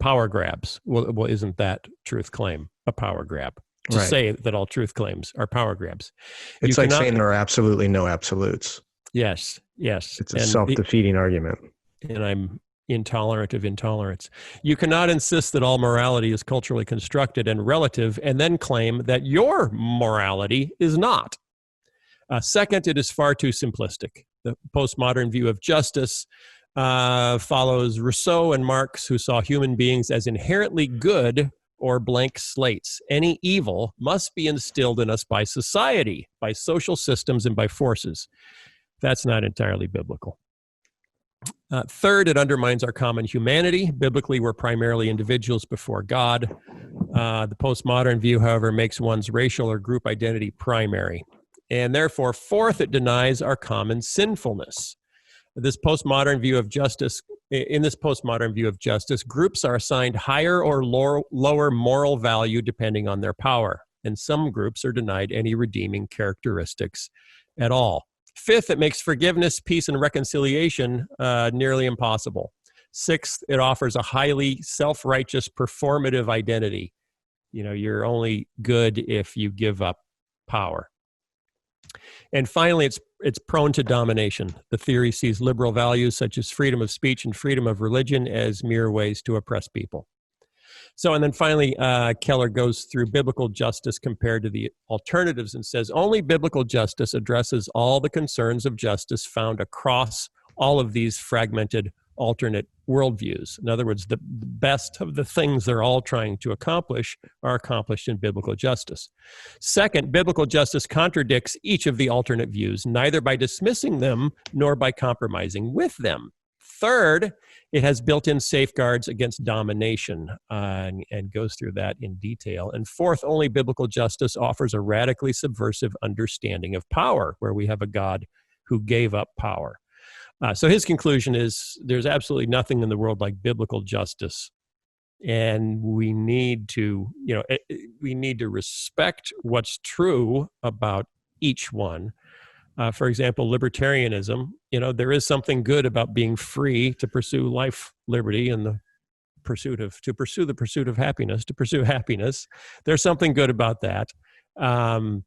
power grabs. Well, isn't that truth claim a power grab? To say that all truth claims are power grabs. It's like saying there are absolutely no absolutes. Yes. It's a self-defeating argument. And I'm intolerant of intolerance. You cannot insist that all morality is culturally constructed and relative and then claim that your morality is not. Second, it is far too simplistic. The postmodern view of justice follows Rousseau and Marx, who saw human beings as inherently good or blank slates. Any evil must be instilled in us by society, by social systems, and by forces. That's not entirely biblical. Third, it undermines our common humanity. Biblically, we're primarily individuals before God. The postmodern view, however, makes one's racial or group identity primary. And therefore, fourth, it denies our common sinfulness. In this postmodern view of justice, groups are assigned higher or lower moral value depending on their power, and some groups are denied any redeeming characteristics at all. Fifth, it makes forgiveness, peace, and reconciliation nearly impossible. Sixth, it offers a highly self-righteous performative identity. You're only good if you give up power. And finally, it's prone to domination. The theory sees liberal values such as freedom of speech and freedom of religion as mere ways to oppress people. So, and then finally, Keller goes through biblical justice compared to the alternatives and says only biblical justice addresses all the concerns of justice found across all of these fragmented alternate worldviews. In other words, the best of the things they're all trying to accomplish are accomplished in biblical justice. Second, biblical justice contradicts each of the alternate views, neither by dismissing them nor by compromising with them. Third, it has built-in safeguards against domination and goes through that in detail. And fourth, only biblical justice offers a radically subversive understanding of power, where we have a God who gave up power. So his conclusion is there's absolutely nothing in the world like biblical justice. And we need to, respect what's true about each one. For example, libertarianism, there is something good about being free to pursue life, liberty, and the pursuit of happiness, to pursue happiness. There's something good about that. All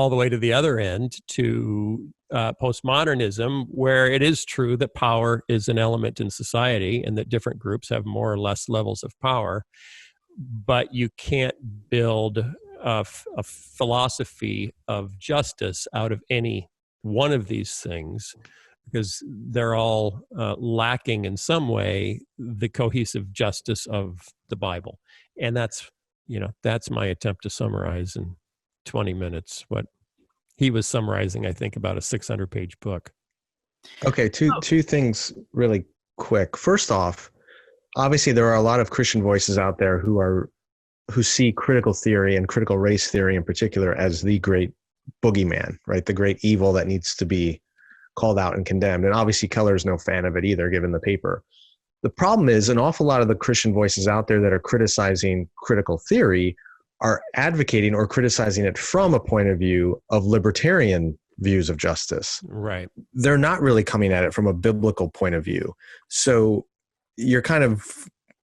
the way to the other end, to postmodernism, where it is true that power is an element in society and that different groups have more or less levels of power, but you can't build a philosophy of justice out of any one of these things, because they're all lacking in some way the cohesive justice of the Bible. And that's my attempt to summarize in 20 minutes what he was summarizing, I think, about a 600-page book. Okay, two things really quick. First off, obviously there are a lot of Christian voices out there who see critical theory and critical race theory in particular as the great boogeyman, right? The great evil that needs to be called out and condemned. And obviously Keller is no fan of it either, given the paper. The problem is an awful lot of the Christian voices out there that are criticizing critical theory are advocating or criticizing it from a point of view of libertarian views of justice. Right. They're not really coming at it from a biblical point of view. So you're kind of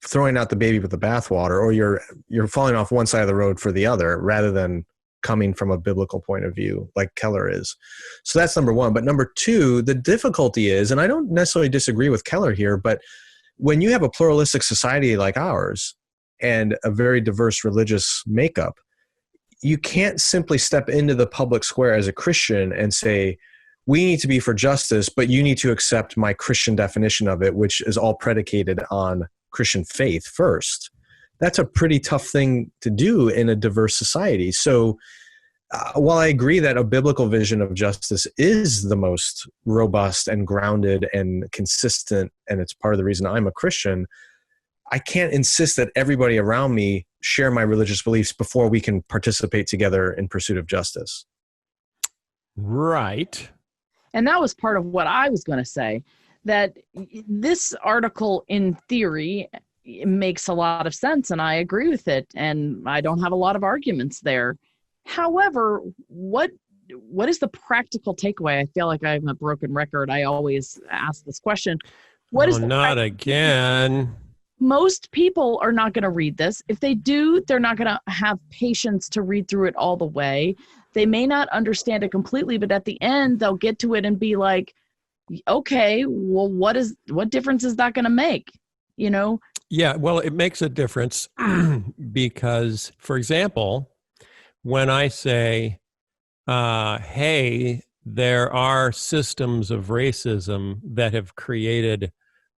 throwing out the baby with the bathwater, or you're falling off one side of the road for the other, rather than coming from a biblical point of view like Keller is. So that's number one. But number two, the difficulty is, and I don't necessarily disagree with Keller here, but when you have a pluralistic society like ours and a very diverse religious makeup, you can't simply step into the public square as a Christian and say, we need to be for justice, but you need to accept my Christian definition of it, which is all predicated on Christian faith first. That's a pretty tough thing to do in a diverse society. So while I agree that a biblical vision of justice is the most robust and grounded and consistent, and it's part of the reason I'm a Christian, I can't insist that everybody around me share my religious beliefs before we can participate together in pursuit of justice. Right. And that was part of what I was going to say, that this article in theory makes a lot of sense, and I agree with it, and I don't have a lot of arguments there. However, what is the practical takeaway? I feel like I'm a broken record. I always ask this question. What is not again. Most people are not going to read this. If they do, they're not going to have patience to read through it all the way. They may not understand it completely, but at the end, they'll get to it and be like, Okay, well, what difference is that going to make? Yeah, well, it makes a difference because, for example, when I say, hey, there are systems of racism that have created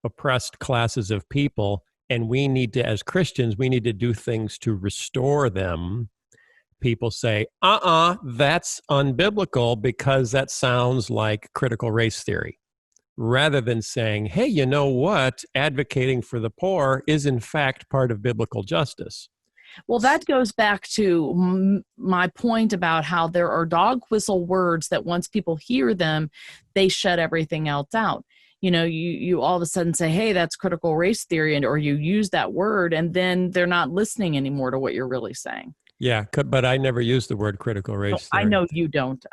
oppressed classes of people, and we need to, as Christians, we need to do things to restore them. People say, that's unbiblical because that sounds like critical race theory. Rather than saying, hey, you know what? Advocating for the poor is in fact part of biblical justice. Well, that goes back to my point about how there are dog whistle words that once people hear them, they shut everything else out. You all of a sudden say, hey, that's critical race theory, or you use that word, and then they're not listening anymore to what you're really saying. Yeah, but I never use the word critical race theory. I know you don't.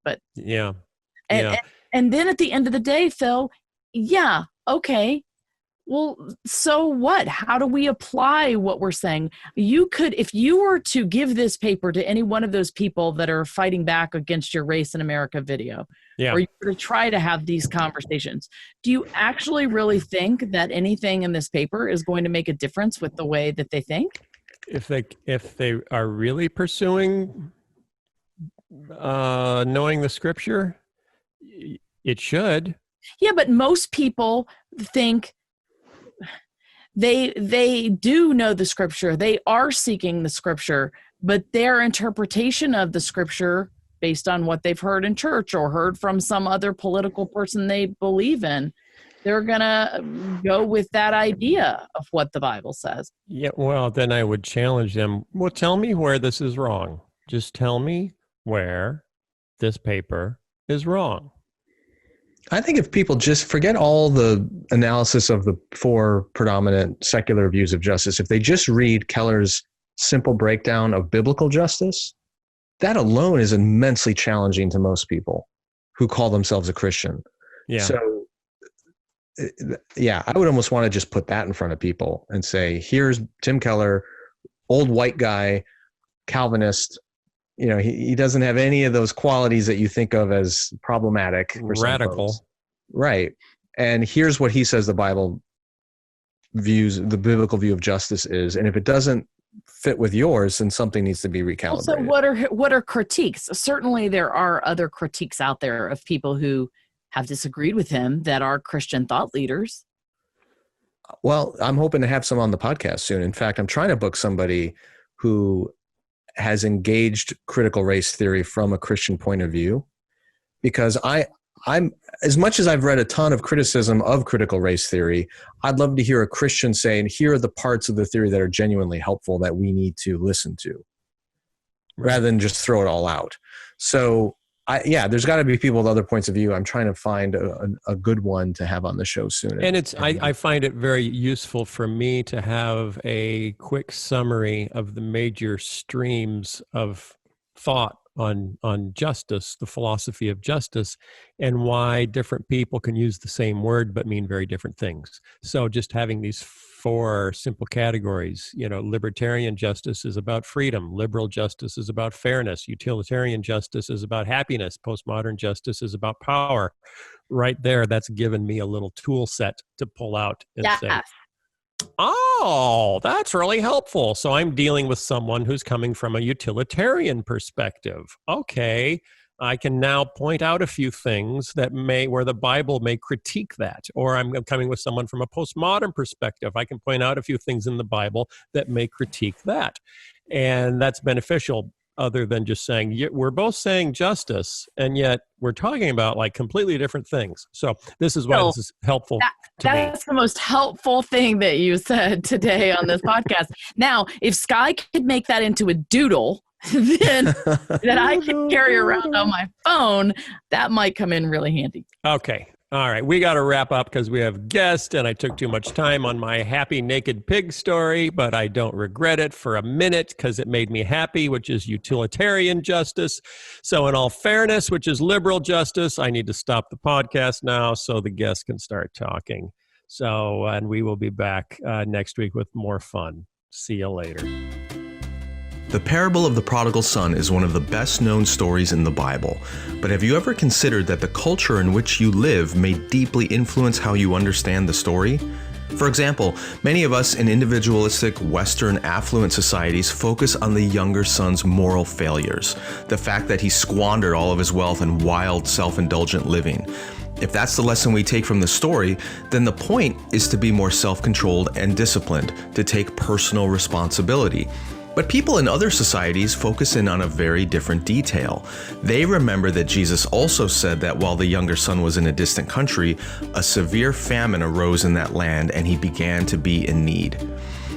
But yeah. And then at the end of the day, Phil, yeah, okay. Well, so what? How do we apply what we're saying? You could, if you were to give this paper to any one of those people that are fighting back against your Race in America video, or you were to try to have these conversations, do you actually really think that anything in this paper is going to make a difference with the way that they think? If they are really pursuing knowing the scripture, it should. Yeah, but most people think they do know the scripture. They are seeking the scripture, but their interpretation of the scripture based on what they've heard in church or heard from some other political person they believe in, they're going to go with that idea of what the Bible says. Yeah, well, then I would challenge them. Well, tell me where this is wrong. Just tell me where this paper is wrong. I think if people just forget all the analysis of the four predominant secular views of justice, if they just read Keller's simple breakdown of biblical justice, that alone is immensely challenging to most people who call themselves a Christian. Yeah. So, yeah, I would almost want to just put that in front of people and say, here's Tim Keller, old white guy, Calvinist. He doesn't have any of those qualities that you think of as problematic. Radical. Right. And here's what he says the Bible views, the biblical view of justice is. And if it doesn't fit with yours, then something needs to be recalibrated. Also, what are critiques? Certainly there are other critiques out there of people who have disagreed with him that are Christian thought leaders. Well, I'm hoping to have some on the podcast soon. In fact, I'm trying to book somebody who has engaged critical race theory from a Christian point of view, because I'm as much as I've read a ton of criticism of critical race theory, I'd love to hear a Christian saying, here are the parts of the theory that are genuinely helpful that we need to listen to, rather than just throw it all out. So there's got to be people with other points of view. I'm trying to find a good one to have on the show soon. And I find it very useful for me to have a quick summary of the major streams of thought on justice, the philosophy of justice, and why different people can use the same word but mean very different things. So just having these four simple categories, libertarian justice is about freedom, liberal justice is about fairness, utilitarian justice is about happiness, postmodern justice is about power. Right there, that's given me a little tool set to pull out and say, oh, that's really helpful. So I'm dealing with someone who's coming from a utilitarian perspective. Okay, I can now point out a few things where the Bible may critique that. Or I'm coming with someone from a postmodern perspective. I can point out a few things in the Bible that may critique that. And that's beneficial, other than just saying, we're both saying justice, and yet we're talking about like completely different things. So this is why this is helpful to me. That's the most helpful thing that you said today on this podcast. Now, if Skye could make that into a doodle, then that I can carry around on my phone, that might come in really handy. Okay. All right. We got to wrap up because we have guests, and I took too much time on my happy naked pig story, but I don't regret it for a minute because it made me happy, which is utilitarian justice. So in all fairness, which is liberal justice, I need to stop the podcast now so the guests can start talking. So, and we will be back next week with more fun. See you later. The parable of the prodigal son is one of the best known stories in the Bible. But have you ever considered that the culture in which you live may deeply influence how you understand the story? For example, many of us in individualistic, Western, affluent societies focus on the younger son's moral failures, the fact that he squandered all of his wealth in wild, self-indulgent living. If that's the lesson we take from the story, then the point is to be more self-controlled and disciplined, to take personal responsibility. But people in other societies focus in on a very different detail. They remember that Jesus also said that while the younger son was in a distant country, a severe famine arose in that land and he began to be in need.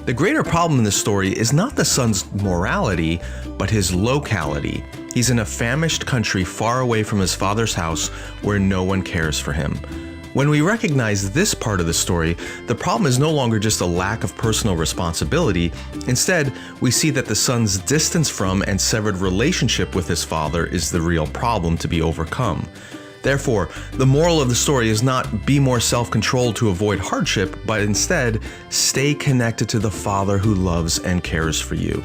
The greater problem in the story is not the son's morality, but his locality. He's in a famished country far away from his father's house where no one cares for him. When we recognize this part of the story, the problem is no longer just a lack of personal responsibility. Instead, we see that the son's distance from and severed relationship with his father is the real problem to be overcome. Therefore, the moral of the story is not be more self-controlled to avoid hardship, but instead, stay connected to the Father who loves and cares for you.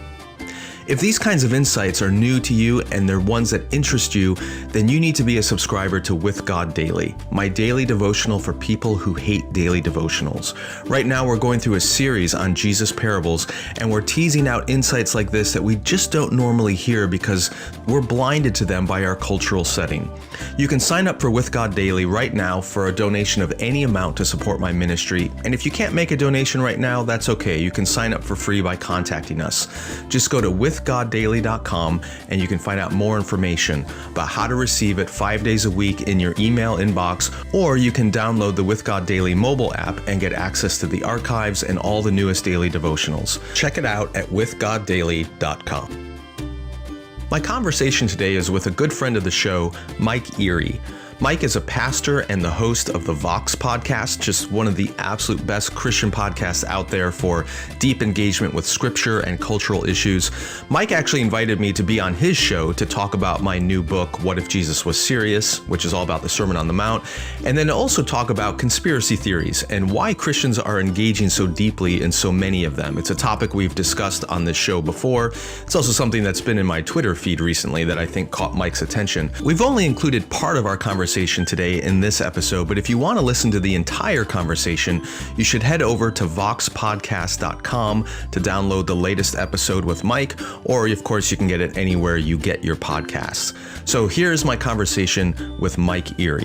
If these kinds of insights are new to you and they're ones that interest you, then you need to be a subscriber to With God Daily, my daily devotional for people who hate daily devotionals. Right now, we're going through a series on Jesus parables, and we're teasing out insights like this that we just don't normally hear because we're blinded to them by our cultural setting. You can sign up for With God Daily right now for a donation of any amount to support my ministry. And if you can't make a donation right now, that's okay. You can sign up for free by contacting us. Just go to withgoddaily.com and you can find out more information about how to receive it 5 days a week in your email inbox, or you can download the With God Daily mobile app and get access to the archives and all the newest daily devotionals. Check it out at withgoddaily.com. My conversation today is with a good friend of the show, Mike Erre. Mike is a pastor and the host of the Vox Podcast, just one of the absolute best Christian podcasts out there for deep engagement with scripture and cultural issues. Mike actually invited me to be on his show to talk about my new book, What If Jesus Was Serious?, which is all about the Sermon on the Mount, and then also talk about conspiracy theories and why Christians are engaging so deeply in so many of them. It's a topic we've discussed on this show before. It's also something that's been in my Twitter feed recently that I think caught Mike's attention. We've only included part of our conversation today in this episode, but if you want to listen to the entire conversation, you should head over to voxpodcast.com to download the latest episode with Mike, or of course you can get it anywhere you get your podcasts. So here's my conversation with Mike Erre.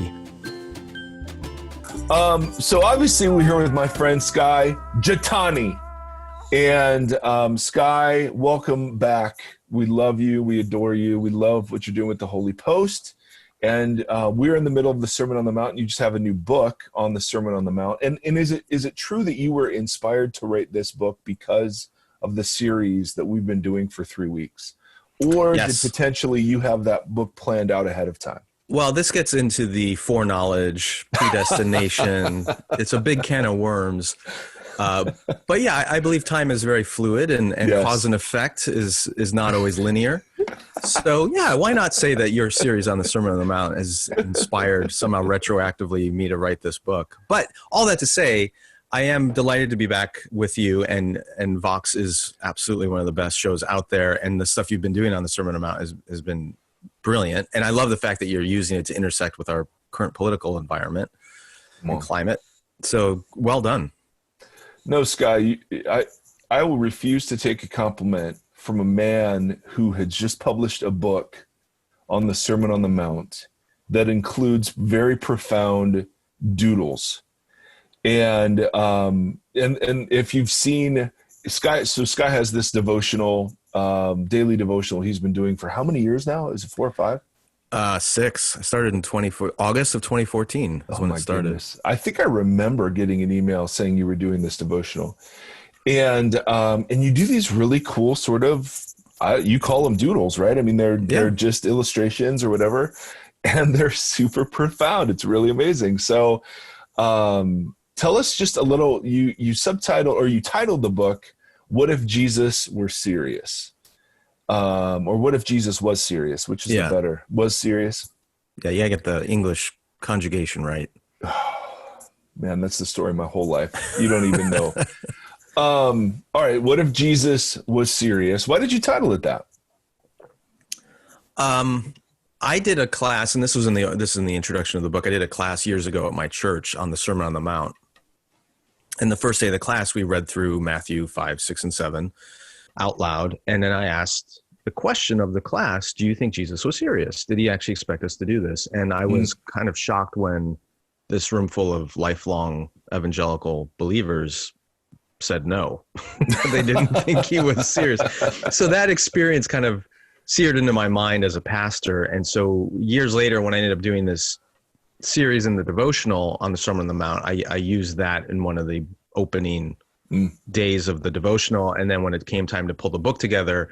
So obviously we're here with my friend Skye Jatani, and Skye, welcome back. We love you. We adore you. We love what you're doing with the Holy Post. And we're in the middle of the Sermon on the Mount. You just have a new book on the Sermon on the Mount. And is it true that you were inspired to write this book because of the series that we've been doing for 3 weeks? Or Yes. did potentially you have that book planned out ahead of time? Well, this gets into the foreknowledge, predestination. It's a big can of worms. But yeah, I believe time is very fluid, and Yes. cause and effect is not always linear. So yeah, why not say that your series on the Sermon on the Mount has inspired somehow retroactively me to write this book? But all that to say, I am delighted to be back with you, and Vox is absolutely one of the best shows out there, and the stuff you've been doing on the Sermon on the Mount has been brilliant. And I love the fact that you're using it to intersect with our current political environment and climate. So well done. No, Skye, I will refuse to take a compliment from a man who had just published a book on the Sermon on the Mount that includes very profound doodles. And if you've seen Skye, so Skye has this devotional, daily devotional he's been doing for how many years now? Is it 4 or 5? 6. I started in August of 2014 is when it started. Goodness. I think I remember getting an email saying you were doing this devotional, and you do these really cool sort of, you call them doodles, right? I mean, they're just illustrations or whatever, and they're super profound. It's really amazing. So, tell us just a little. You titled the book, "What If Jesus Were Serious?" Or what if Jesus was serious, which is the better, was serious. Yeah, you gotta get the English conjugation right. Man, that's the story of my whole life. You don't even know. All right. What if Jesus was serious? Why did you title it that? I did a class, and this is in the introduction of the book. I did a class years ago at my church on the Sermon on the Mount. And the first day of the class, we read through Matthew 5, 6, and 7 out loud. And then I asked the question of the class, do you think Jesus was serious? Did he actually expect us to do this? And I was kind of shocked when this room full of lifelong evangelical believers said no. They didn't think he was serious. So that experience kind of seared into my mind as a pastor. And so years later, when I ended up doing this series in the devotional on the Sermon on the Mount, I used that in one of the opening days of the devotional. And then when it came time to pull the book together,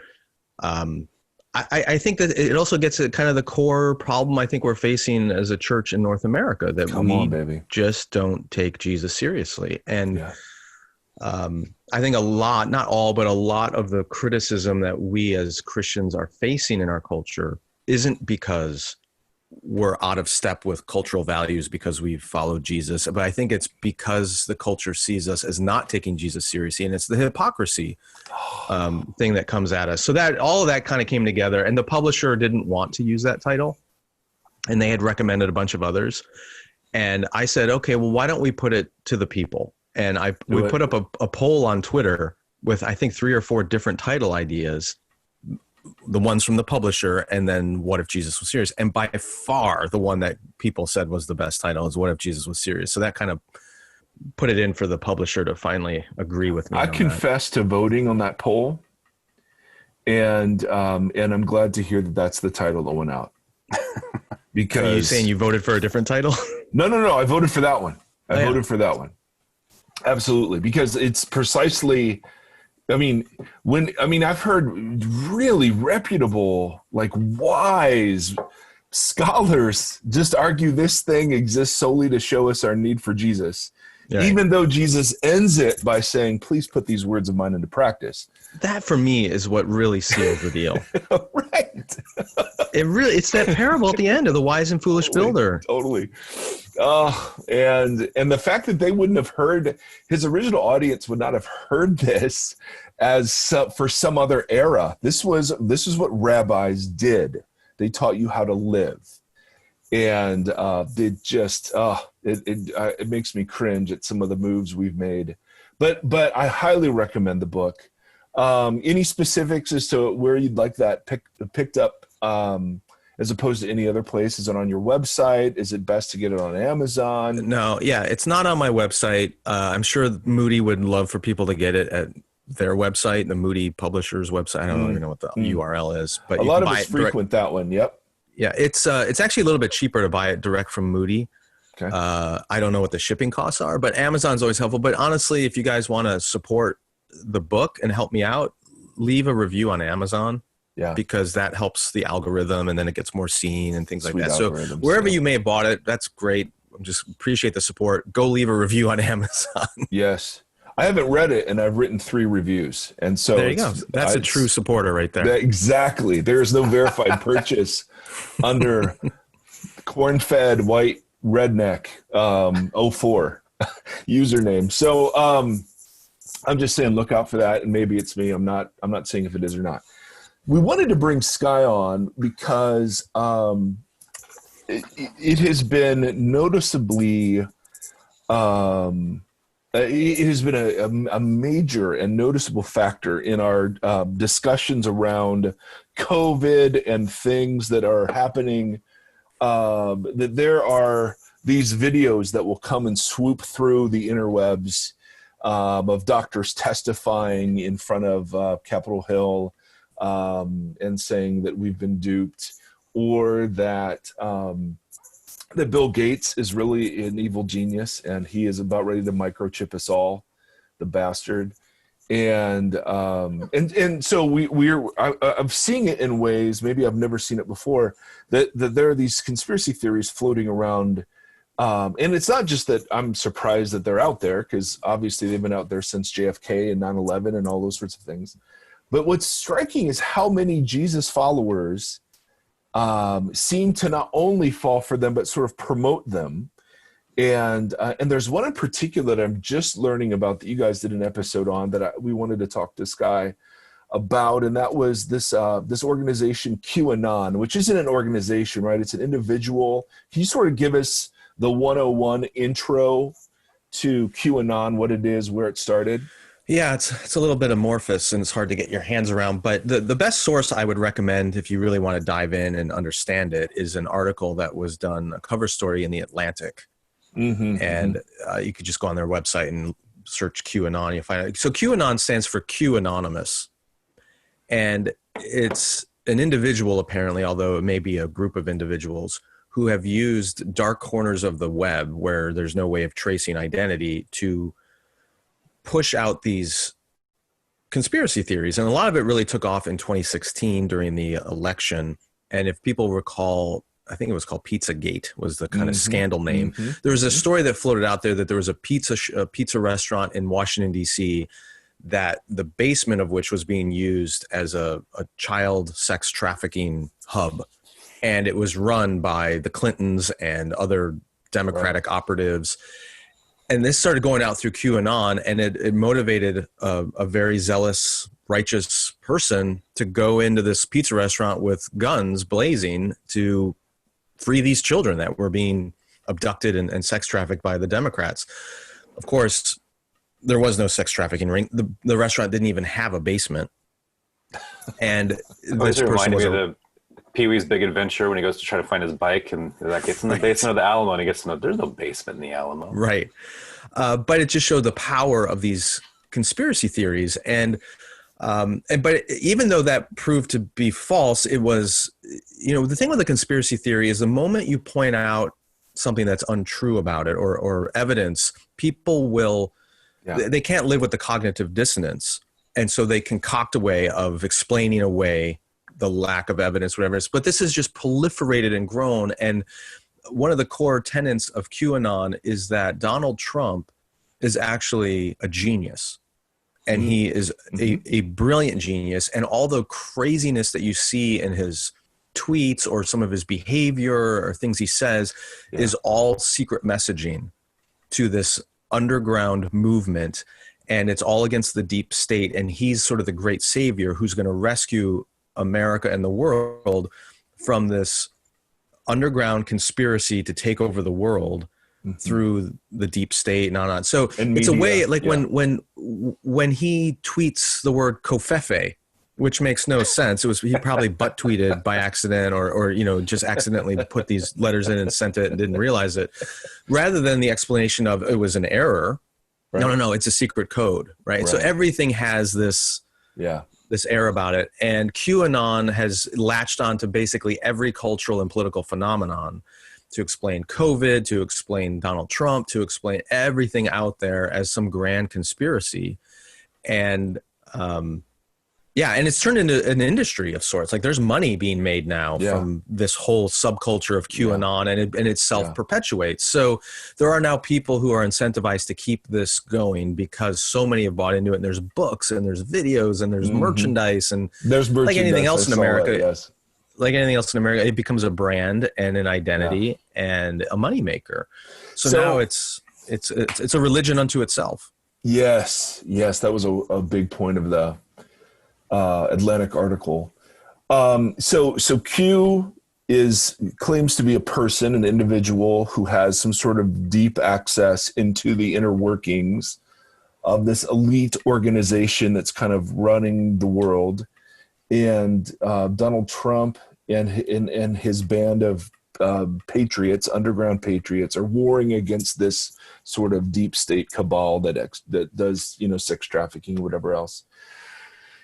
I think that it also gets at kind of the core problem I think we're facing as a church in North America, that we just don't take Jesus seriously. And I think a lot, not all, but a lot of the criticism that we as Christians are facing in our culture isn't because we're out of step with cultural values because we've followed Jesus, but I think it's because the culture sees us as not taking Jesus seriously, and it's the hypocrisy thing that comes at us. So that all of that kind of came together, and the publisher didn't want to use that title, and they had recommended a bunch of others. And I said, okay, well, why don't we put it to the people? And we put up a poll on Twitter with, I think, 3 or 4 different title ideas, the ones from the publisher, and then What If Jesus Was Serious? And by far, the one that people said was the best title is What If Jesus Was Serious? So that kind of put it in for the publisher to finally agree with me. I confess to voting on that poll, and I'm glad to hear that that's the title that went out. Because are you saying you voted for a different title? No. I voted for that one. I voted for that one. Absolutely, because it's precisely. I've heard really reputable, like wise scholars just argue this thing exists solely to show us our need for Jesus, even though Jesus ends it by saying, "Please put these words of mine into practice." That for me is what really seals the deal. Right. It's that parable at the end of the wise and foolish builder. Totally. And the fact that they wouldn't have heard, his original audience would not have heard this for some other era. This is what rabbis did. They taught you how to live. And it makes me cringe at some of the moves we've made. But I highly recommend the book. Any specifics as to where you'd like that picked up, as opposed to any other place? Is it on your website? Is it best to get it on Amazon? No, it's not on my website. I'm sure Moody would love for people to get it at their website, the Moody Publishers website. I don't even know what the URL is, but a lot of us frequent that one. Yep. Yeah, it's actually a little bit cheaper to buy it direct from Moody. Okay. I don't know what the shipping costs are, but Amazon's always helpful. But honestly, if you guys want to support the book and help me out, leave a review on Amazon. Yeah, because that helps the algorithm, and then it gets more seen and things like that. So wherever you may have bought it, that's great. Just appreciate the support. Go leave a review on Amazon. Yes. I haven't read it, and I've written 3 reviews. And so there you go. That's a true supporter right there. Exactly. There is no verified purchase under corn-fed white redneck 04 username. So I'm just saying, look out for that, and maybe it's me. I'm not saying if it is or not. We wanted to bring Skye on because it has been noticeably, it has been a major and noticeable factor in our discussions around COVID and things that are happening. That there are these videos that will come and swoop through the interwebs of doctors testifying in front of Capitol Hill. And saying that we've been duped, or that that Bill Gates is really an evil genius and he is about ready to microchip us all, the bastard. And so I'm seeing it in ways maybe I've never seen it before, that there are these conspiracy theories floating around. And it's not just that I'm surprised that they're out there, because obviously they've been out there since JFK and 9/11 and all those sorts of things. But what's striking is how many Jesus followers seem to not only fall for them, but sort of promote them. And there's one in particular that I'm just learning about that you guys did an episode on that we wanted to talk to Skye about, and that was this organization QAnon, which isn't an organization, right? It's an individual. Can you sort of give us the 101 intro to QAnon, what it is, where it started? Yeah, it's a little bit amorphous and it's hard to get your hands around, but the best source I would recommend if you really want to dive in and understand it is an article that was done, a cover story in The Atlantic. And you could just go on their website and search QAnon. You'll find it. So QAnon stands for Q Anonymous. And it's an individual, apparently, although it may be a group of individuals who have used dark corners of the web where there's no way of tracing identity to push out these conspiracy theories. And a lot of it really took off in 2016 during the election. And if people recall, I think it was called Pizzagate was the kind of scandal name. There was a story that floated out there that there was a pizza restaurant in Washington, D.C., that the basement of which was being used as a child sex trafficking hub. And it was run by the Clintons and other Democratic operatives. And this started going out through QAnon, and it motivated a very zealous, righteous person to go into this pizza restaurant with guns blazing to free these children that were being abducted and sex trafficked by the Democrats. Of course, there was no sex trafficking ring. The restaurant didn't even have a basement. And this person was the Pee-wee's Big Adventure when he goes to try to find his bike, and that gets in the basement of the Alamo, and he gets to know there's no basement in the Alamo. Right. But it just showed the power of these conspiracy theories. But even though that proved to be false, it was, the thing with the conspiracy theory is the moment you point out something that's untrue about it or evidence, people will, they can't live with the cognitive dissonance. And so they concoct a way of explaining away the lack of evidence, whatever it is. But this has just proliferated and grown. And one of the core tenets of QAnon is that Donald Trump is actually a genius. And he is a brilliant genius. And all the craziness that you see in his tweets or some of his behavior or things he says is all secret messaging to this underground movement. And it's all against the deep state. And he's sort of the great savior who's going to rescue America and the world from this underground conspiracy to take over the world through the deep state and on. So it's a way like when he tweets the word covfefe, which makes no sense. He probably butt tweeted by accident or just accidentally put these letters in and sent it and didn't realize it, rather than the explanation of it was an error. Right. No, it's a secret code, right? So everything has this air about it. And QAnon has latched on to basically every cultural and political phenomenon to explain COVID, to explain Donald Trump, to explain everything out there as some grand conspiracy. And and it's turned into an industry of sorts. Like there's money being made now from this whole subculture of QAnon, and it self-perpetuates. So there are now people who are incentivized to keep this going because so many have bought into it. And there's books and there's videos and there's merchandise and there's merchandise, like anything else in America. Like anything else in America, it becomes a brand and an identity and a moneymaker. So now it's a religion unto itself. Yes, that was a big point of the Atlantic article. So Q claims to be a person, an individual who has some sort of deep access into the inner workings of this elite organization that's kind of running the world. And Donald Trump and his band of patriots, underground patriots, are warring against this sort of deep state cabal that does sex trafficking, whatever else.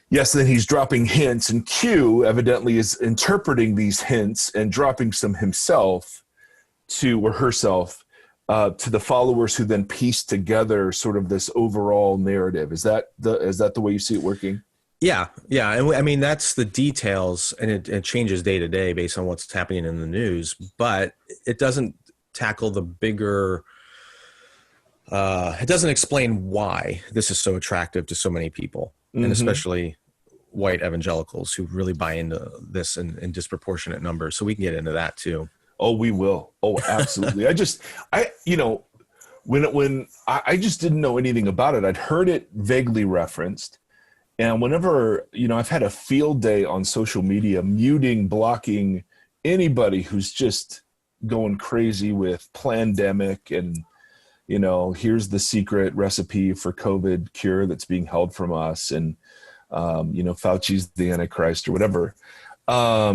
Yes, then he's dropping hints, and Q evidently is interpreting these hints and dropping some himself or herself to the followers, who then piece together sort of this overall narrative. Is that the way you see it working? Yeah. And I mean, that's the details, and it changes day to day based on what's happening in the news, but it doesn't tackle the bigger, it doesn't explain why this is so attractive to so many people, and especially white evangelicals who really buy into this in disproportionate numbers. So we can get into that too. Oh, we will. Oh, absolutely. I just didn't know anything about it. I'd heard it vaguely referenced. And whenever, I've had a field day on social media, muting, blocking anybody who's just going crazy with plandemic and, here's the secret recipe for COVID cure that's being held from us. And, Fauci's the Antichrist or whatever. But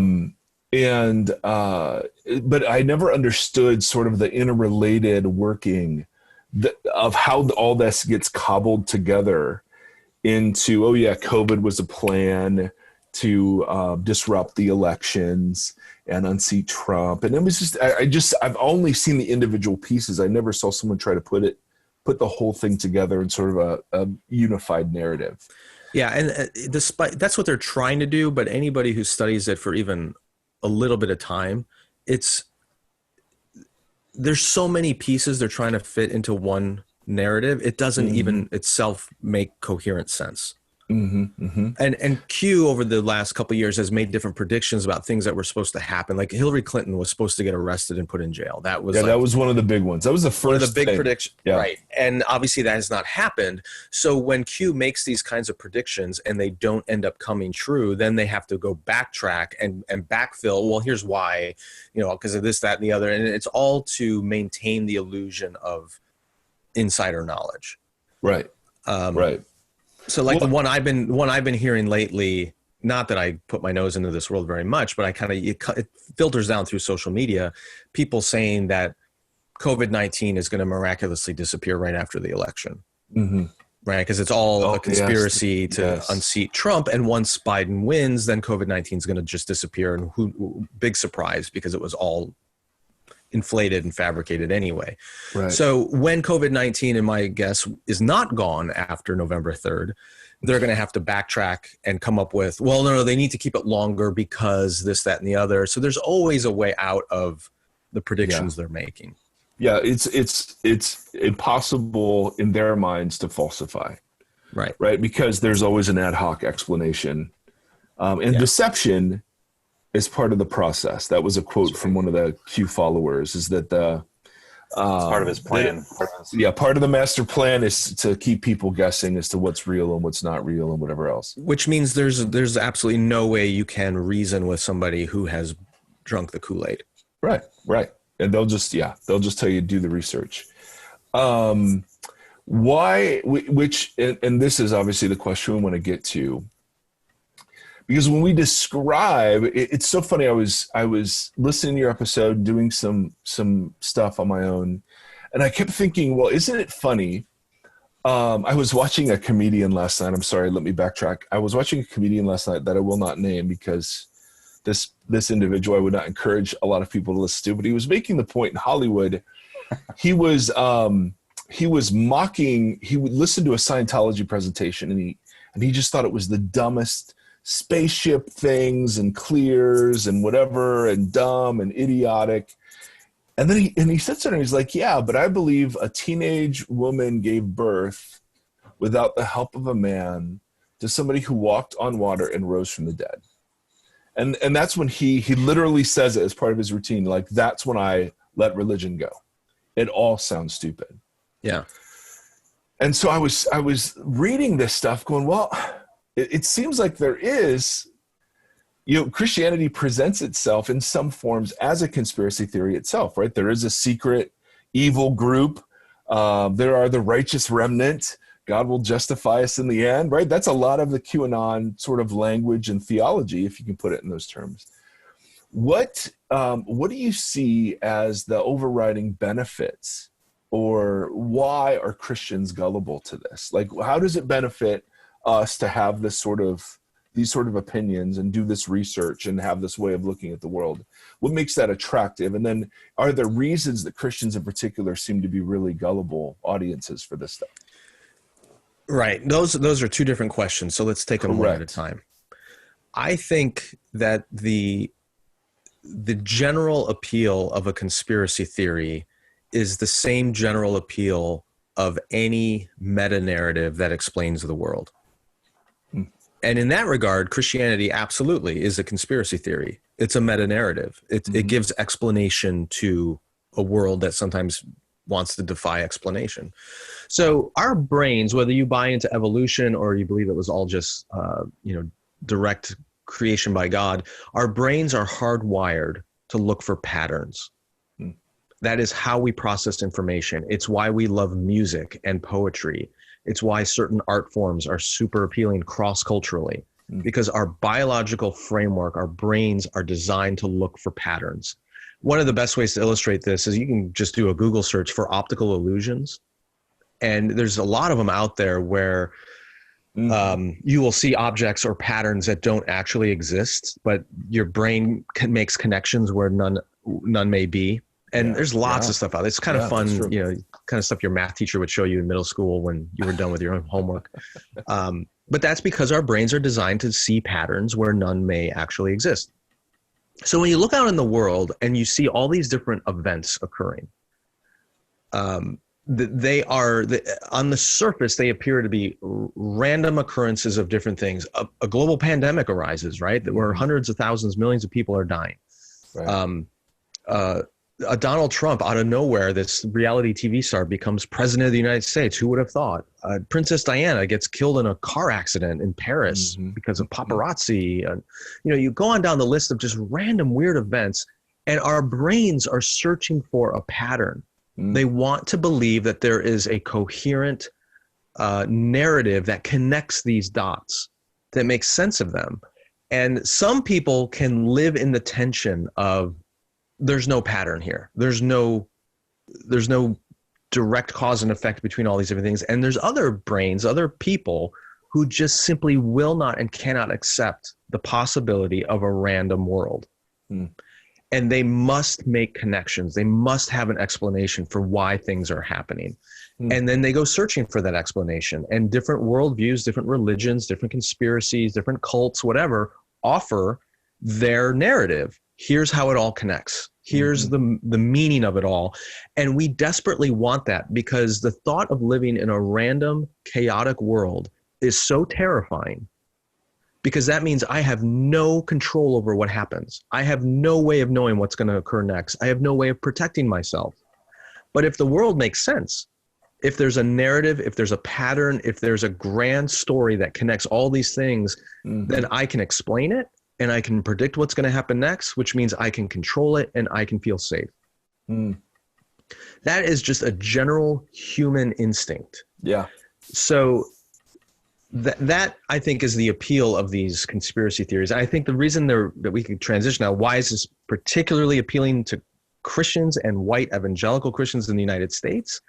I never understood sort of the interrelated working of how all this gets cobbled together into, oh yeah, COVID was a plan to disrupt the elections and unseat Trump. And it was just, I've only seen the individual pieces. I never saw someone try to put the whole thing together in sort of a unified narrative. Yeah. And despite that's what they're trying to do, but anybody who studies it for even a little bit of time, there's so many pieces they're trying to fit into one narrative. It doesn't even itself make coherent sense. And Q over the last couple of years has made different predictions about things that were supposed to happen. Like Hillary Clinton was supposed to get arrested and put in jail. That was that was one of the big ones. That was the first one of the big predictions, yeah. Right? And obviously that has not happened. So when Q makes these kinds of predictions and they don't end up coming true, then they have to go backtrack and backfill. Well, here's why, because of this, that, and the other, and it's all to maintain the illusion of insider knowledge. Right. Right. So like the one I've been hearing lately, not that I put my nose into this world very much, but it filters down through social media, people saying that COVID-19 is going to miraculously disappear right after the election. Right? Because it's all a conspiracy to unseat Trump. And once Biden wins, then COVID-19 is going to just disappear. And big surprise, because it was all inflated and fabricated anyway. Right. So when COVID-19, in my guess, is not gone after November 3rd, they're going to have to backtrack and come up with, well, no, they need to keep it longer because this, that, and the other. So there's always a way out of the predictions they're making. Yeah, it's impossible in their minds to falsify. Right. Because there's always an ad hoc explanation. Deception is part of the process. That was a quote from one of the Q followers, is that it's part of his plan. Part of the master plan is to keep people guessing as to what's real and what's not real and whatever else. Which means there's absolutely no way you can reason with somebody who has drunk the Kool-Aid. Right. And they'll just tell you to do the research. Why, and this is obviously the question we want to get to, because when we describe, it's so funny. I was listening to your episode, doing some stuff on my own, and I kept thinking, well, isn't it funny? I was watching a comedian last night. I'm sorry, let me backtrack. I was watching a comedian last night that I will not name because this individual I would not encourage a lot of people to listen to, but he was making the point in Hollywood. He was mocking. He would listen to a Scientology presentation, and he just thought it was the dumbest spaceship things and clears and whatever and dumb and idiotic. And then he sits there and he's like, yeah, but I believe a teenage woman gave birth without the help of a man to somebody who walked on water and rose from the dead. And that's when he literally says it as part of his routine. Like, that's when I let religion go. It all sounds stupid. Yeah. And so I was reading this stuff going, well, it seems like there is, Christianity presents itself in some forms as a conspiracy theory itself, right? There is a secret evil group. There are the righteous remnant. God will justify us in the end, right? That's a lot of the QAnon sort of language and theology, if you can put it in those terms. What do you see as the overriding benefits, or why are Christians gullible to this? Like, how does it benefit us to have these sort of opinions and do this research and have this way of looking at the world? What makes that attractive? And then are there reasons that Christians in particular seem to be really gullible audiences for this stuff? Right. Those are two different questions. So let's take them one at a time. I think that the general appeal of a conspiracy theory is the same general appeal of any meta-narrative that explains the world. And in that regard, Christianity absolutely is a conspiracy theory. It's a meta narrative. It gives explanation to a world that sometimes wants to defy explanation. So our brains, whether you buy into evolution or you believe it was all just, direct creation by God, our brains are hardwired to look for patterns. That is how we process information. It's why we love music and poetry. It's why certain art forms are super appealing cross-culturally, because our biological framework, our brains are designed to look for patterns. One of the best ways to illustrate this is you can just do a Google search for optical illusions. And there's a lot of them out there where you will see objects or patterns that don't actually exist, but your brain makes connections where none may be. And there's lots of stuff out there. It's kind of fun, kind of stuff your math teacher would show you in middle school when you were done with your own homework. But that's because our brains are designed to see patterns where none may actually exist. So when you look out in the world and you see all these different events occurring, they are on the surface, they appear to be random occurrences of different things. A global pandemic arises, right? Where hundreds of thousands, millions of people are dying. Right. A Donald Trump out of nowhere, this reality TV star, becomes president of the United States. Who would have thought? Princess Diana gets killed in a car accident in Paris because of paparazzi. You go on down the list of just random weird events, and our brains are searching for a pattern. They want to believe that there is a coherent narrative that connects these dots, that makes sense of them. And some people can live in the tension of, there's no pattern here. There's no direct cause and effect between all these different things. And there's other brains, other people who just simply will not and cannot accept the possibility of a random world. And they must make connections. They must have an explanation for why things are happening. And then they go searching for that explanation. And different worldviews, different religions, different conspiracies, different cults, whatever, offer their narrative. Here's how it all connects. Here's the meaning of it all. And we desperately want that, because the thought of living in a random, chaotic world is so terrifying, because that means I have no control over what happens. I have no way of knowing what's going to occur next. I have no way of protecting myself. But if the world makes sense, if there's a narrative, if there's a pattern, if there's a grand story that connects all these things, then I can explain it. And I can predict what's going to happen next, which means I can control it and I can feel safe. That is just a general human instinct. Yeah. So that I think is the appeal of these conspiracy theories. I think the reason that we can transition now, why is this particularly appealing to Christians and white evangelical Christians in the United States?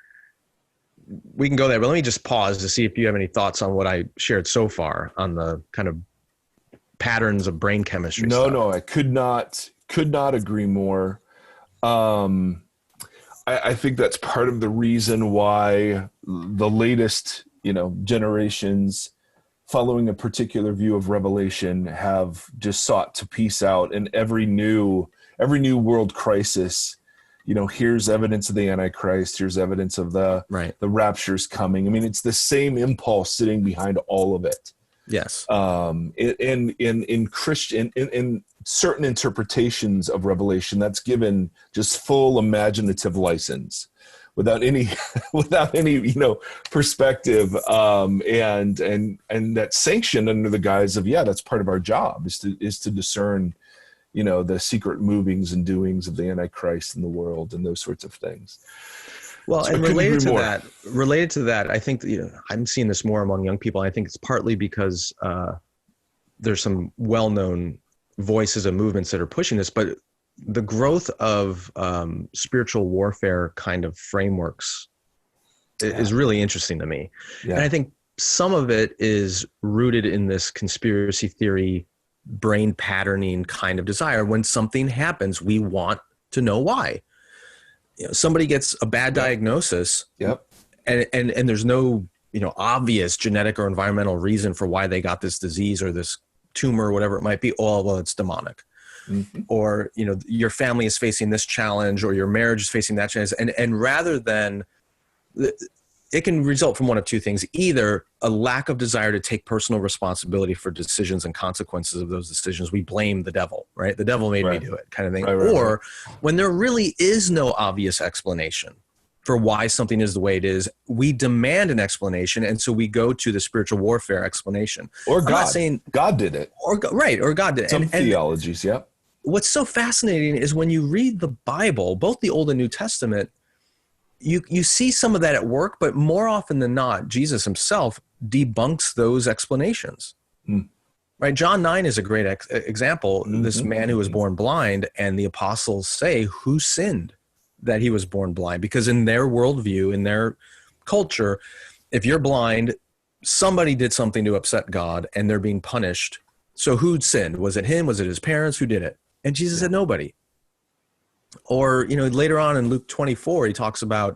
We can go there, but let me just pause to see if you have any thoughts on what I shared so far on the kind of patterns of brain chemistry. No, I could not agree more. I think that's part of the reason why the latest, generations following a particular view of Revelation have just sought to piece out, and every new world crisis, here's evidence of the Antichrist, here's evidence of the rapture's coming. I mean, it's the same impulse sitting behind all of it. Yes. In Christian, in certain interpretations of Revelation, that's given just full imaginative license, without any perspective, and that's sanctioned under the guise of, that's part of our job is to discern, the secret movings and doings of the Antichrist in the world and those sorts of things. Well, so and related to that, I think I'm seeing this more among young people. I think it's partly because there's some well-known voices and movements that are pushing this, but the growth of spiritual warfare kind of frameworks is really interesting to me. Yeah. And I think some of it is rooted in this conspiracy theory, brain patterning kind of desire. When something happens, we want to know why. Somebody gets a bad diagnosis, and there's no obvious genetic or environmental reason for why they got this disease or this tumor or whatever it might be. Oh, well, it's demonic. Or your family is facing this challenge, or your marriage is facing that challenge, and rather than it can result from one of two things: either a lack of desire to take personal responsibility for decisions and consequences of those decisions. We blame the devil, right? The devil made me do it, kind of thing. Or when there really is no obvious explanation for why something is the way it is, we demand an explanation, and so we go to the spiritual warfare explanation. Or I'm God. not saying God did it. Or God did it. Some theologies, yeah. What's so fascinating is when you read the Bible, both the Old and New Testament, you see some of that at work, but more often than not, Jesus himself debunks those explanations. Right? John 9 is a great example. This man who was born blind, and the apostles say, who sinned that he was born blind? Because in their worldview, in their culture, if you're blind, somebody did something to upset God and they're being punished. So who'd sinned? Was it him? Was it his parents? Who did it? And Jesus said nobody. Or, later on in Luke 24, he talks about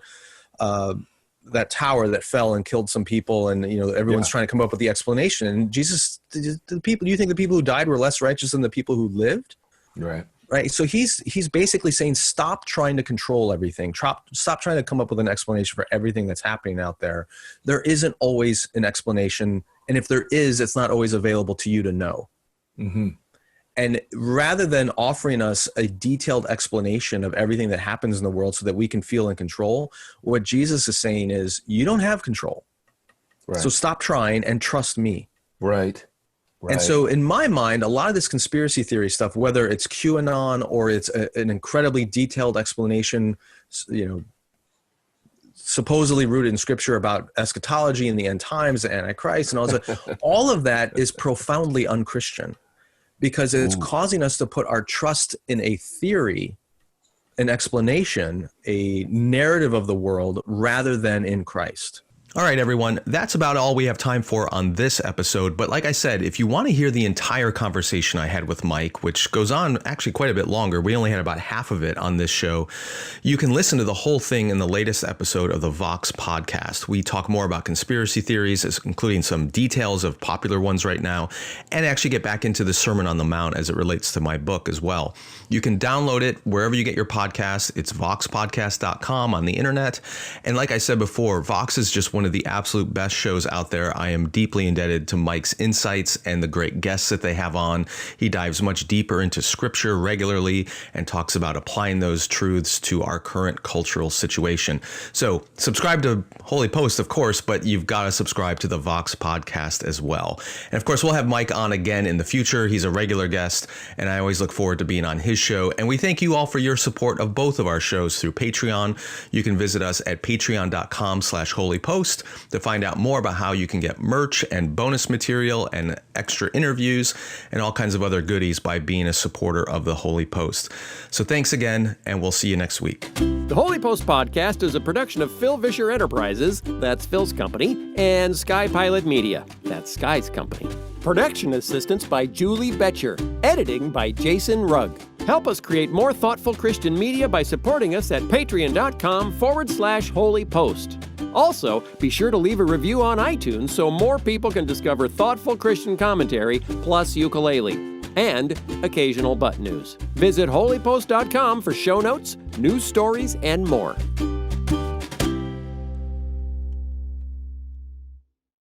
that tower that fell and killed some people, and everyone's trying to come up with the explanation. And Jesus, do you think the people who died were less righteous than the people who lived? Right. So he's basically saying, stop trying to control everything. Stop trying to come up with an explanation for everything that's happening out there. There isn't always an explanation, and if there is, it's not always available to you to know. And rather than offering us a detailed explanation of everything that happens in the world so that we can feel in control, what Jesus is saying is, you don't have control. So stop trying and trust me. And so in my mind, a lot of this conspiracy theory stuff, whether it's QAnon or it's an incredibly detailed explanation, supposedly rooted in scripture about eschatology and the end times, the Antichrist and all of that is profoundly unchristian. Because it's causing us to put our trust in a theory, an explanation, a narrative of the world, rather than in Christ. All right, everyone, that's about all we have time for on this episode. But like I said, if you want to hear the entire conversation I had with Mike, which goes on actually quite a bit longer, we only had about half of it on this show, you can listen to the whole thing in the latest episode of the Vox Podcast. We talk more about conspiracy theories, including some details of popular ones right now, and actually get back into the Sermon on the Mount as it relates to my book as well. You can download it wherever you get your podcasts. It's voxpodcast.com on the internet. And like I said before, Vox is just one of the absolute best shows out there. I am deeply indebted to Mike's insights and the great guests that they have on. He dives much deeper into scripture regularly and talks about applying those truths to our current cultural situation. So subscribe to Holy Post, of course, but you've got to subscribe to the Vox Podcast as well. And of course, we'll have Mike on again in the future. He's a regular guest, and I always look forward to being on his show. And we thank you all for your support of both of our shows through Patreon. You can visit us at patreon.com/holypost to find out more about how you can get merch and bonus material and extra interviews and all kinds of other goodies by being a supporter of the Holy Post. So thanks again, and we'll see you next week. The Holy Post Podcast is a production of Phil Vischer Enterprises, that's Phil's company, and Skye Pilot Media, that's Skye's company. Production assistance by Julie Betcher. Editing by Jason Rugg. Help us create more thoughtful Christian media by supporting us at patreon.com/holypost. Also, be sure to leave a review on iTunes so more people can discover thoughtful Christian commentary plus ukulele and occasional butt news. Visit holypost.com for show notes, news stories, and more.